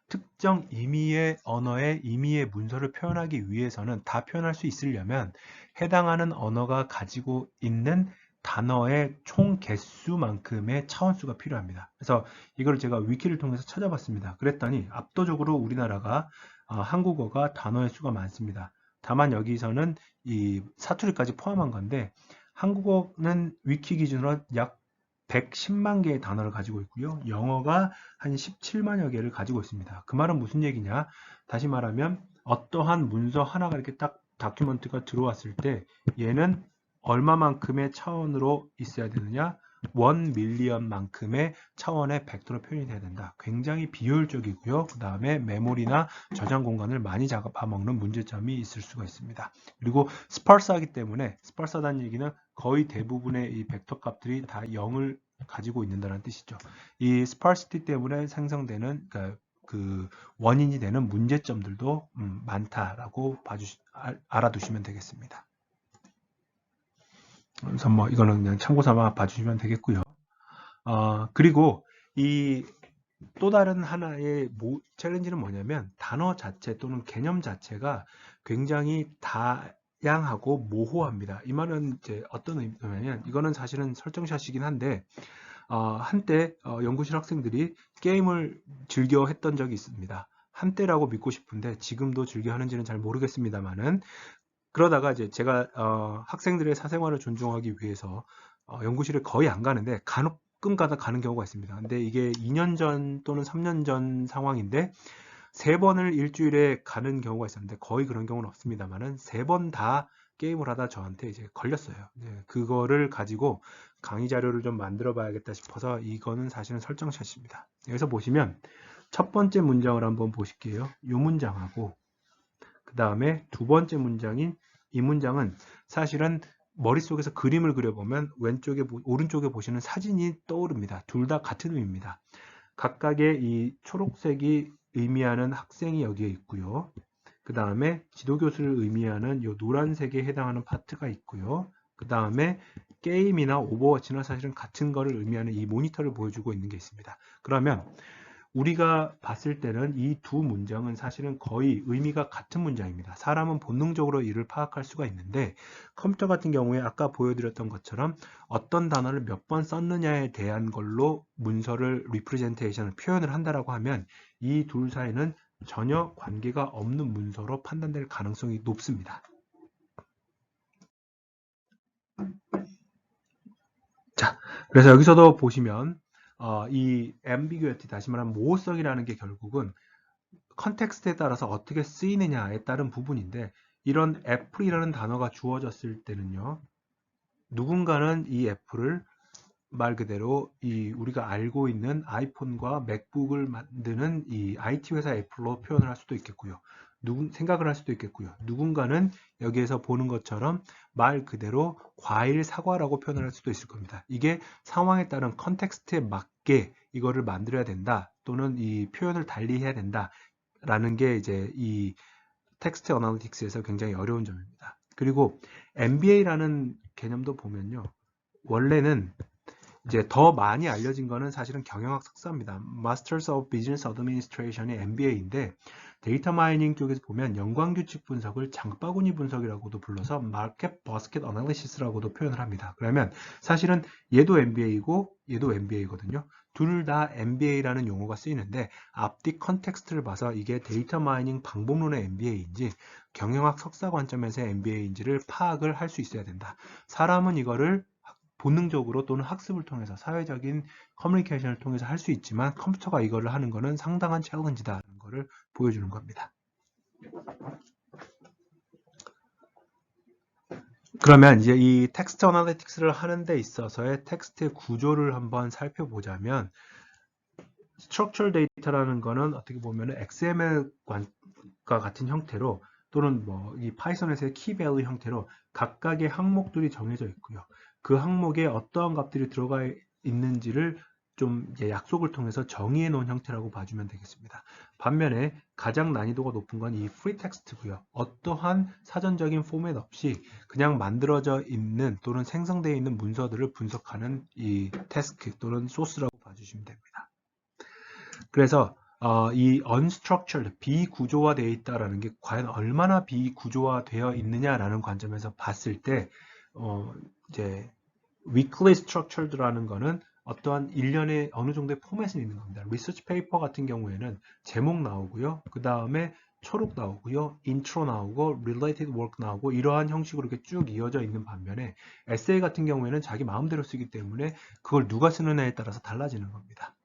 특정 의미의 언어의 의미의 문서를 표현하기 위해서는 다 표현할 수 있으려면 해당하는 언어가 가지고 있는 단어의 총 개수만큼의 차원수가 필요합니다. 그래서 이걸 제가 위키를 통해서 찾아봤습니다. 그랬더니 압도적으로 우리나라가 한국어가 단어의 수가 많습니다. 다만 여기서는 이 사투리까지 포함한 건데 한국어는 위키 기준으로 약 110만 개의 단어를 가지고 있고요. 영어가 한 17만여 개를 가지고 있습니다. 그 말은 무슨 얘기냐? 다시 말하면 어떠한 문서 하나가 이렇게 딱 다큐멘트가 들어왔을 때 얘는 얼마만큼의 차원으로 있어야 되느냐? 1 밀리언만큼의 차원의 벡터로 표현이 돼야 된다. 굉장히 비효율적이고요. 그 다음에 메모리나 저장 공간을 많이 잡아먹는 문제점이 있을 수가 있습니다. 그리고 스파르스하기 때문에 스파르스하다는 얘기는 거의 대부분의 이 벡터 값들이 다 0을 가지고 있는다는 뜻이죠. 이 스파르시티 때문에 생성되는 그 원인이 되는 문제점들도 많다라고 알아두시면 되겠습니다. 그래서 뭐 이거는 그냥 참고 삼아 봐주시면 되겠고요. 그리고 이 또 다른 하나의 챌린지는 뭐냐면 단어 자체 또는 개념 자체가 굉장히 다양하고 모호합니다. 이 말은 이제 어떤 의미냐면 이거는 사실은 설정샷이긴 한데 한때 연구실 학생들이 게임을 즐겨 했던 적이 있습니다. 한때라고 믿고 싶은데 지금도 즐겨 하는지는 잘 모르겠습니다만은 그러다가 이제 제가 학생들의 사생활을 존중하기 위해서 연구실에 거의 안 가는데 가끔 가다 가는 경우가 있습니다. 근데 이게 2년 전 또는 3년 전 상황인데 3번을 일주일에 가는 경우가 있었는데 거의 그런 경우는 없습니다만은 3번 다 게임을 하다 저한테 이제 걸렸어요. 그거를 가지고 강의 자료를 좀 만들어 봐야겠다 싶어서 이거는 사실은 설정샷입니다. 여기서 보시면 첫 번째 문장을 한번 보실게요. 이 문장하고 그 다음에 두 번째 문장인 이 문장은 사실은 머릿속에서 그림을 그려보면 오른쪽에 보시는 사진이 떠오릅니다. 둘 다 같은 의미입니다. 각각의 이 초록색이 의미하는 학생이 여기에 있고요. 그 다음에 지도교수를 의미하는 이 노란색에 해당하는 파트가 있고요. 그 다음에 게임이나 오버워치나 사실은 같은 거를 의미하는 이 모니터를 보여주고 있는 게 있습니다. 그러면 우리가 봤을 때는 이 두 문장은 사실은 거의 의미가 같은 문장입니다. 사람은 본능적으로 이를 파악할 수가 있는데 컴퓨터 같은 경우에 아까 보여드렸던 것처럼 어떤 단어를 몇 번 썼느냐에 대한 걸로 문서를 리프레젠테이션을 표현을 한다라고 하면 이 둘 사이는 전혀 관계가 없는 문서로 판단될 가능성이 높습니다. 자, 그래서 여기서도 보시면 이 ambiguity, 다시 말하면 모호성이라는 게 결국은 컨텍스트에 따라서 어떻게 쓰이느냐에 따른 부분인데 이런 애플이라는 단어가 주어졌을 때는요. 누군가는 이 애플을 말 그대로 이 우리가 알고 있는 아이폰과 맥북을 만드는 이 IT 회사 애플로 표현을 할 수도 있겠고요. 생각을 할 수도 있겠고요. 누군가는 여기에서 보는 것처럼 말 그대로 과일 사과라고 표현을 할 수도 있을 겁니다. 이게 상황에 따른 컨텍스트에 맞게 이거를 만들어야 된다. 또는 이 표현을 달리 해야 된다. 라는 게 이제 이 텍스트 어널리틱스에서 굉장히 어려운 점입니다. 그리고 MBA라는 개념도 보면요. 원래는 이제 더 많이 알려진 거는 사실은 경영학 석사입니다. Masters of Business Administration이 MBA인데 데이터 마이닝 쪽에서 보면 연관규칙 분석을 장바구니 분석이라고도 불러서 Market Basket Analysis라고도 표현을 합니다. 그러면 사실은 얘도 MBA이고 얘도 MBA거든요. 둘 다 MBA라는 용어가 쓰이는데 앞뒤 컨텍스트를 봐서 이게 데이터 마이닝 방법론의 MBA인지 경영학 석사 관점에서의 MBA인지를 파악을 할 수 있어야 된다. 사람은 이거를 본능적으로 또는 학습을 통해서 사회적인 커뮤니케이션을 통해서 할 수 있지만 컴퓨터가 이거를 하는 거는 상당한 챌린지다라는 거를 보여주는 겁니다. 그러면 이제 이 텍스트 어널리틱스를 하는 데 있어서의 텍스트의 구조를 한번 살펴보자면 스트럭처 데이터라는 거는 어떻게 보면 XML과 같은 형태로 또는 뭐 이 파이썬에서의 키밸류 형태로 각각의 항목들이 정해져 있고요. 그 항목에 어떠한 값들이 들어가 있는지를 좀 이제 약속을 통해서 정의해 놓은 형태라고 봐주면 되겠습니다. 반면에 가장 난이도가 높은 건 이 free 텍스트고요. 어떠한 사전적인 포맷 없이 그냥 만들어져 있는 또는 생성되어 있는 문서들을 분석하는 이 태스크 또는 소스라고 봐주시면 됩니다. 그래서 이 unstructured, 비구조화되어 있다라는 게 과연 얼마나 비구조화되어 있느냐라는 관점에서 봤을 때 이제 weakly structured라는 거는 어떠한 일련의 어느 정도의 포맷이 있는 겁니다. 리서치 페이퍼 같은 경우에는 제목 나오고요. 그 다음에 초록 나오고요. 인트로 나오고 related work 나오고 이러한 형식으로 이렇게 쭉 이어져 있는 반면에 에세이 같은 경우에는 자기 마음대로 쓰기 때문에 그걸 누가 쓰느냐에 따라서 달라지는 겁니다.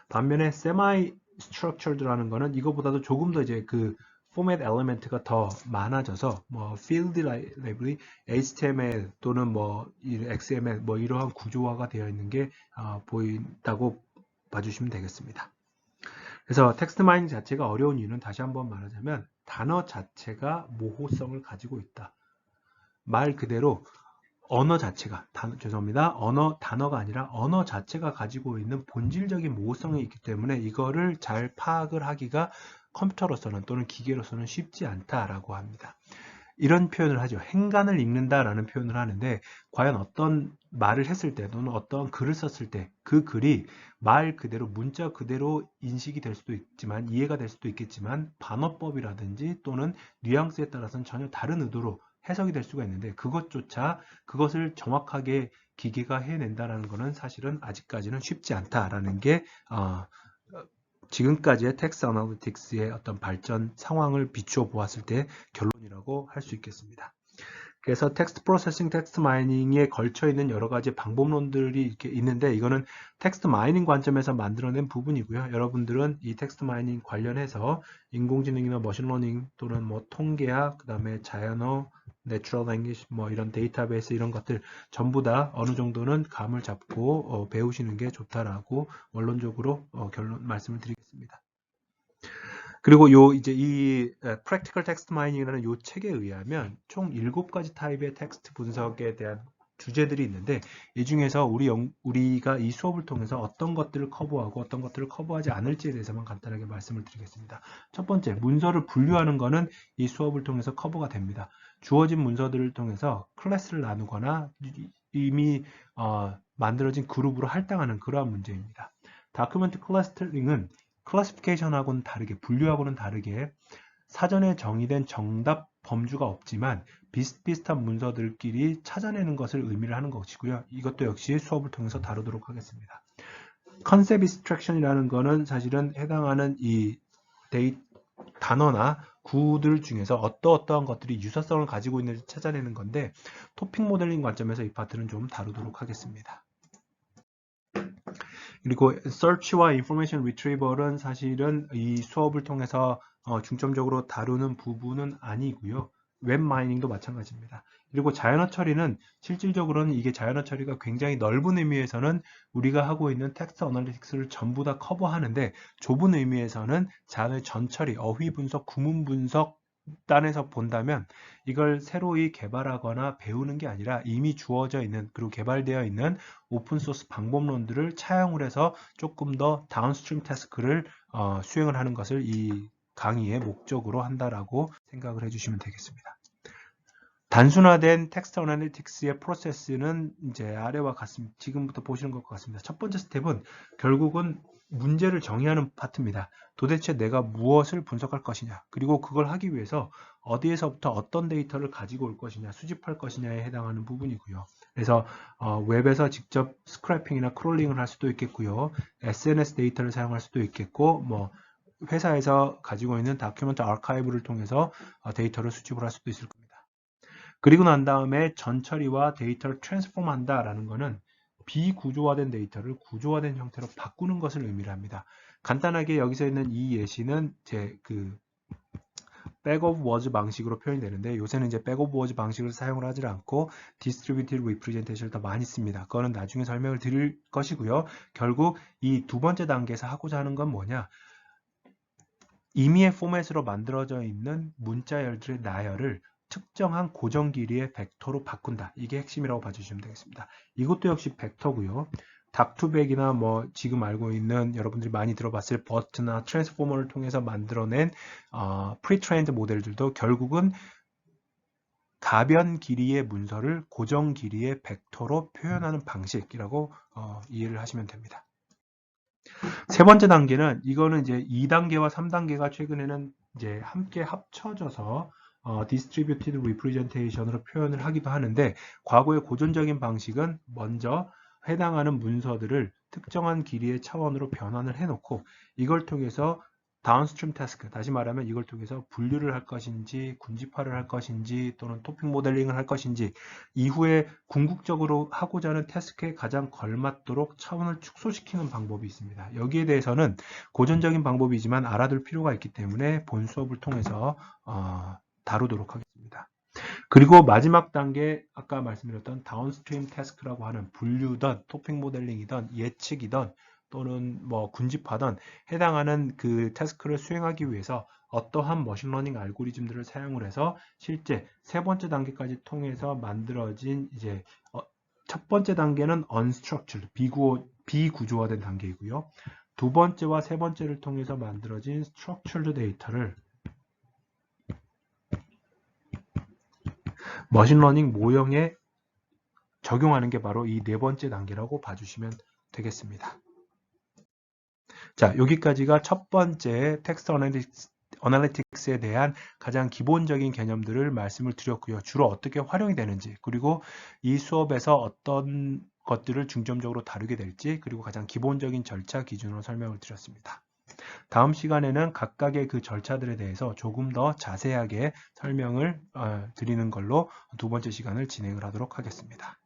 반면에 semi structured라는 거는 이거보다도 조금 더 이제 그 포맷 엘리멘트가 더 많아져서 뭐 field library, HTML 또는 뭐 XML 뭐 이러한 구조화가 되어 있는 게 보인다고 봐주시면 되겠습니다. 그래서 텍스트 마이닝 자체가 어려운 이유는 다시 한번 말하자면 단어 자체가 모호성을 가지고 있다. 말 그대로 언어 자체가 죄송합니다. 단어가 아니라 언어 자체가 가지고 있는 본질적인 모호성이 있기 때문에 이거를 잘 파악을 하기가 컴퓨터로서는 또는 기계로서는 쉽지 않다라고 합니다. 이런 표현을 하죠. 행간을 읽는다라는 표현을 하는데 과연 어떤 말을 했을 때 또는 어떤 글을 썼을 때 그 글이 말 그대로 문자 그대로 인식이 될 수도 있지만 이해가 될 수도 있겠지만 반어법이라든지 또는 뉘앙스에 따라서는 전혀 다른 의도로 해석이 될 수가 있는데 그것을 정확하게 기계가 해낸다는 것은 사실은 아직까지는 쉽지 않다라는 게 지금까지의 텍스트 어널리틱스의 어떤 발전 상황을 비추어 보았을 때 결론이라고 할 수 있겠습니다. 그래서 텍스트 프로세싱, 텍스트 마이닝에 걸쳐 있는 여러 가지 방법론들이 이렇게 있는데 이거는 텍스트 마이닝 관점에서 만들어낸 부분이고요. 여러분들은 이 텍스트 마이닝 관련해서 인공지능이나 머신러닝 또는 뭐 통계학, 그다음에 자연어, 내추럴 랭귀지 뭐 이런 데이터베이스 이런 것들 전부 다 어느 정도는 감을 잡고 배우시는 게 좋다라고 원론적으로 결론 말씀을 드리겠습니다. 그리고 이제 이 Practical Text Mining이라는 요 책에 의하면 총 7가지 타입의 텍스트 분석에 대한 주제들이 있는데 이 중에서 우리가 이 수업을 통해서 어떤 것들을 커버하고 어떤 것들을 커버하지 않을지에 대해서만 간단하게 말씀을 드리겠습니다. 첫 번째, 문서를 분류하는 것은 이 수업을 통해서 커버가 됩니다. 주어진 문서들을 통해서 클래스를 나누거나 이미 만들어진 그룹으로 할당하는 그러한 문제입니다. 다큐멘트 클러스터링은 클래시피케이션하고는 다르게 분류하고는 다르게 사전에 정의된 정답 범주가 없지만 비슷비슷한 문서들끼리 찾아내는 것을 의미를 하는 것이고요. 이것도 역시 수업을 통해서 다루도록 하겠습니다. 컨셉 이스트랙션이라는 것은 사실은 해당하는 이 단어나 구들 중에서 어떠한 것들이 유사성을 가지고 있는지 찾아내는 건데 토픽 모델링 관점에서 이 파트는 좀 다루도록 하겠습니다. 그리고 search와 information retrieval은 사실은 이 수업을 통해서 중점적으로 다루는 부분은 아니고요. 웹 마이닝도 마찬가지입니다. 그리고 자연어 처리는 실질적으로는 이게 자연어 처리가 굉장히 넓은 의미에서는 우리가 하고 있는 텍스트 어널리틱스를 전부 다 커버하는데 좁은 의미에서는 자연어의 전 처리, 어휘 분석, 구문 분석 단에서 본다면 이걸 새로이 개발하거나 배우는 게 아니라 이미 주어져 있는 그리고 개발되어 있는 오픈소스 방법론들을 차용을 해서 조금 더 다운스트림 태스크를 수행을 하는 것을 이 강의의 목적으로 한다라고 생각을 해주시면 되겠습니다. 단순화된 텍스트 어널리틱스의 프로세스는 이제 아래와 같습니다. 지금부터 보시는 것과 같습니다. 첫 번째 스텝은 결국은 문제를 정의하는 파트입니다. 도대체 내가 무엇을 분석할 것이냐, 그리고 그걸 하기 위해서 어디에서부터 어떤 데이터를 가지고 올 것이냐, 수집할 것이냐에 해당하는 부분이고요. 그래서 웹에서 직접 스크래핑이나 크롤링을 할 수도 있겠고요. SNS 데이터를 사용할 수도 있겠고, 뭐 회사에서 가지고 있는 다큐멘트 아카이브를 통해서 데이터를 수집을 할 수도 있을 겁니다. 그리고 난 다음에 전처리와 데이터를 트랜스폼 한다라는 것은 비구조화된 데이터를 구조화된 형태로 바꾸는 것을 의미를 합니다. 간단하게 여기서 있는 이 예시는 제 그 back of words 방식으로 표현이 되는데, 요새는 이제 back of words 방식을 사용을 하지 않고 distributed representation을 더 많이 씁니다. 그거는 나중에 설명을 드릴 것이고요. 결국 이 두 번째 단계에서 하고자 하는 건 뭐냐? 임의의 포맷으로 만들어져 있는 문자열들의 나열을 특정한 고정 길이의 벡터로 바꾼다. 이게 핵심이라고 봐주시면 되겠습니다. 이것도 역시 벡터고요. 닥투백이나 뭐 지금 알고 있는 여러분들이 많이 들어봤을 버트나 트랜스포머를 통해서 만들어낸 프리트레인드 모델들도 결국은 가변 길이의 문서를 고정 길이의 벡터로 표현하는 방식이라고 이해를 하시면 됩니다. 세 번째 단계는 이거는 이제 2단계와 3단계가 최근에는 이제 함께 합쳐져서 distributed representation으로 표현을 하기도 하는데, 과거의 고전적인 방식은 먼저 해당하는 문서들을 특정한 길이의 차원으로 변환을 해놓고 이걸 통해서 다운스트림 태스크, 다시 말하면 이걸 통해서 분류를 할 것인지 군집화를 할 것인지 또는 토핑 모델링을 할 것인지 이후에 궁극적으로 하고자 하는 태스크에 가장 걸맞도록 차원을 축소시키는 방법이 있습니다. 여기에 대해서는 고전적인 방법이지만 알아둘 필요가 있기 때문에 본 수업을 통해서 다루도록 하겠습니다. 그리고 마지막 단계, 아까 말씀드렸던 다운스트림 태스크라고 하는 분류든 토핑 모델링이든 예측이든 또는 뭐 군집하던 해당하는 그 태스크를 수행하기 위해서 어떠한 머신러닝 알고리즘들을 사용을 해서 실제 세 번째 단계까지 통해서 만들어진 이제 첫 번째 단계는 unstructured 비구조화된 단계이고요. 두 번째와 세 번째를 통해서 만들어진 structured 데이터를 머신러닝 모형에 적용하는 게 바로 이 네 번째 단계라고 봐주시면 되겠습니다. 자, 여기까지가 첫 번째 텍스트 어널리틱스에 대한 가장 기본적인 개념들을 말씀을 드렸고요. 주로 어떻게 활용이 되는지, 그리고 이 수업에서 어떤 것들을 중점적으로 다루게 될지, 그리고 가장 기본적인 절차 기준으로 설명을 드렸습니다. 다음 시간에는 각각의 그 절차들에 대해서 조금 더 자세하게 설명을 드리는 걸로 두 번째 시간을 진행을 하도록 하겠습니다.